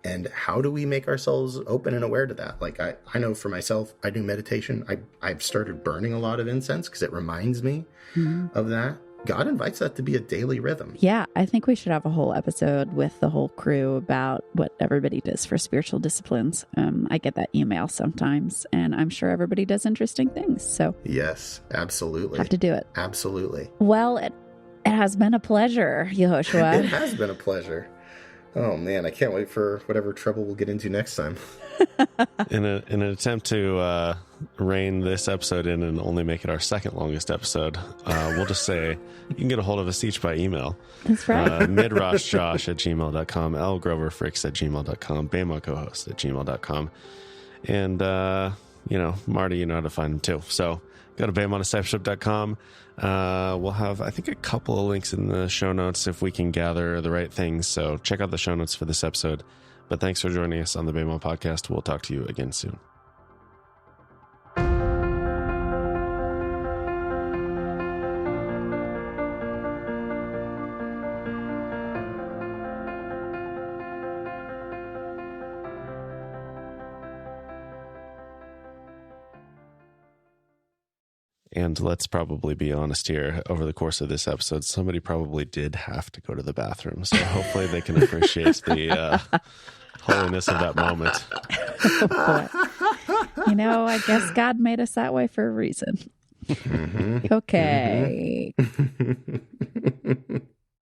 C: And how do we make ourselves open and aware to that? Like, I know for myself, I do meditation. I've started burning a lot of incense because it reminds me of that. God invites that to be a daily rhythm.
B: Yeah, I think we should have a whole episode with the whole crew about what everybody does for spiritual disciplines. I get that email sometimes, and I'm sure everybody does interesting things. So
C: yes, absolutely.
B: Have to do it.
C: Absolutely.
B: Well, it has been a pleasure, Yehoshua.
C: It has been a pleasure. Oh man, I can't wait for whatever trouble we'll get into next time.
A: In an attempt to rein this episode in and only make it our second longest episode, we'll just say you can get a hold of us each by email.
B: That's right.
A: midroshjosh@gmail.com, Elle Grover Fricks @gmail.com, BamaCohost@gmail.com. And, Marty, you know how to find them too. So go to BamaDiscipleship.com. We'll have, I think, a couple of links in the show notes if we can gather the right things. So check out the show notes for this episode. But thanks for joining us on the Bama Podcast. We'll talk to you again soon. And let's probably be honest here, over the course of this episode, somebody probably did have to go to the bathroom. So hopefully they can appreciate the holiness of that moment.
B: Oh, I guess God made us that way for a reason. Okay.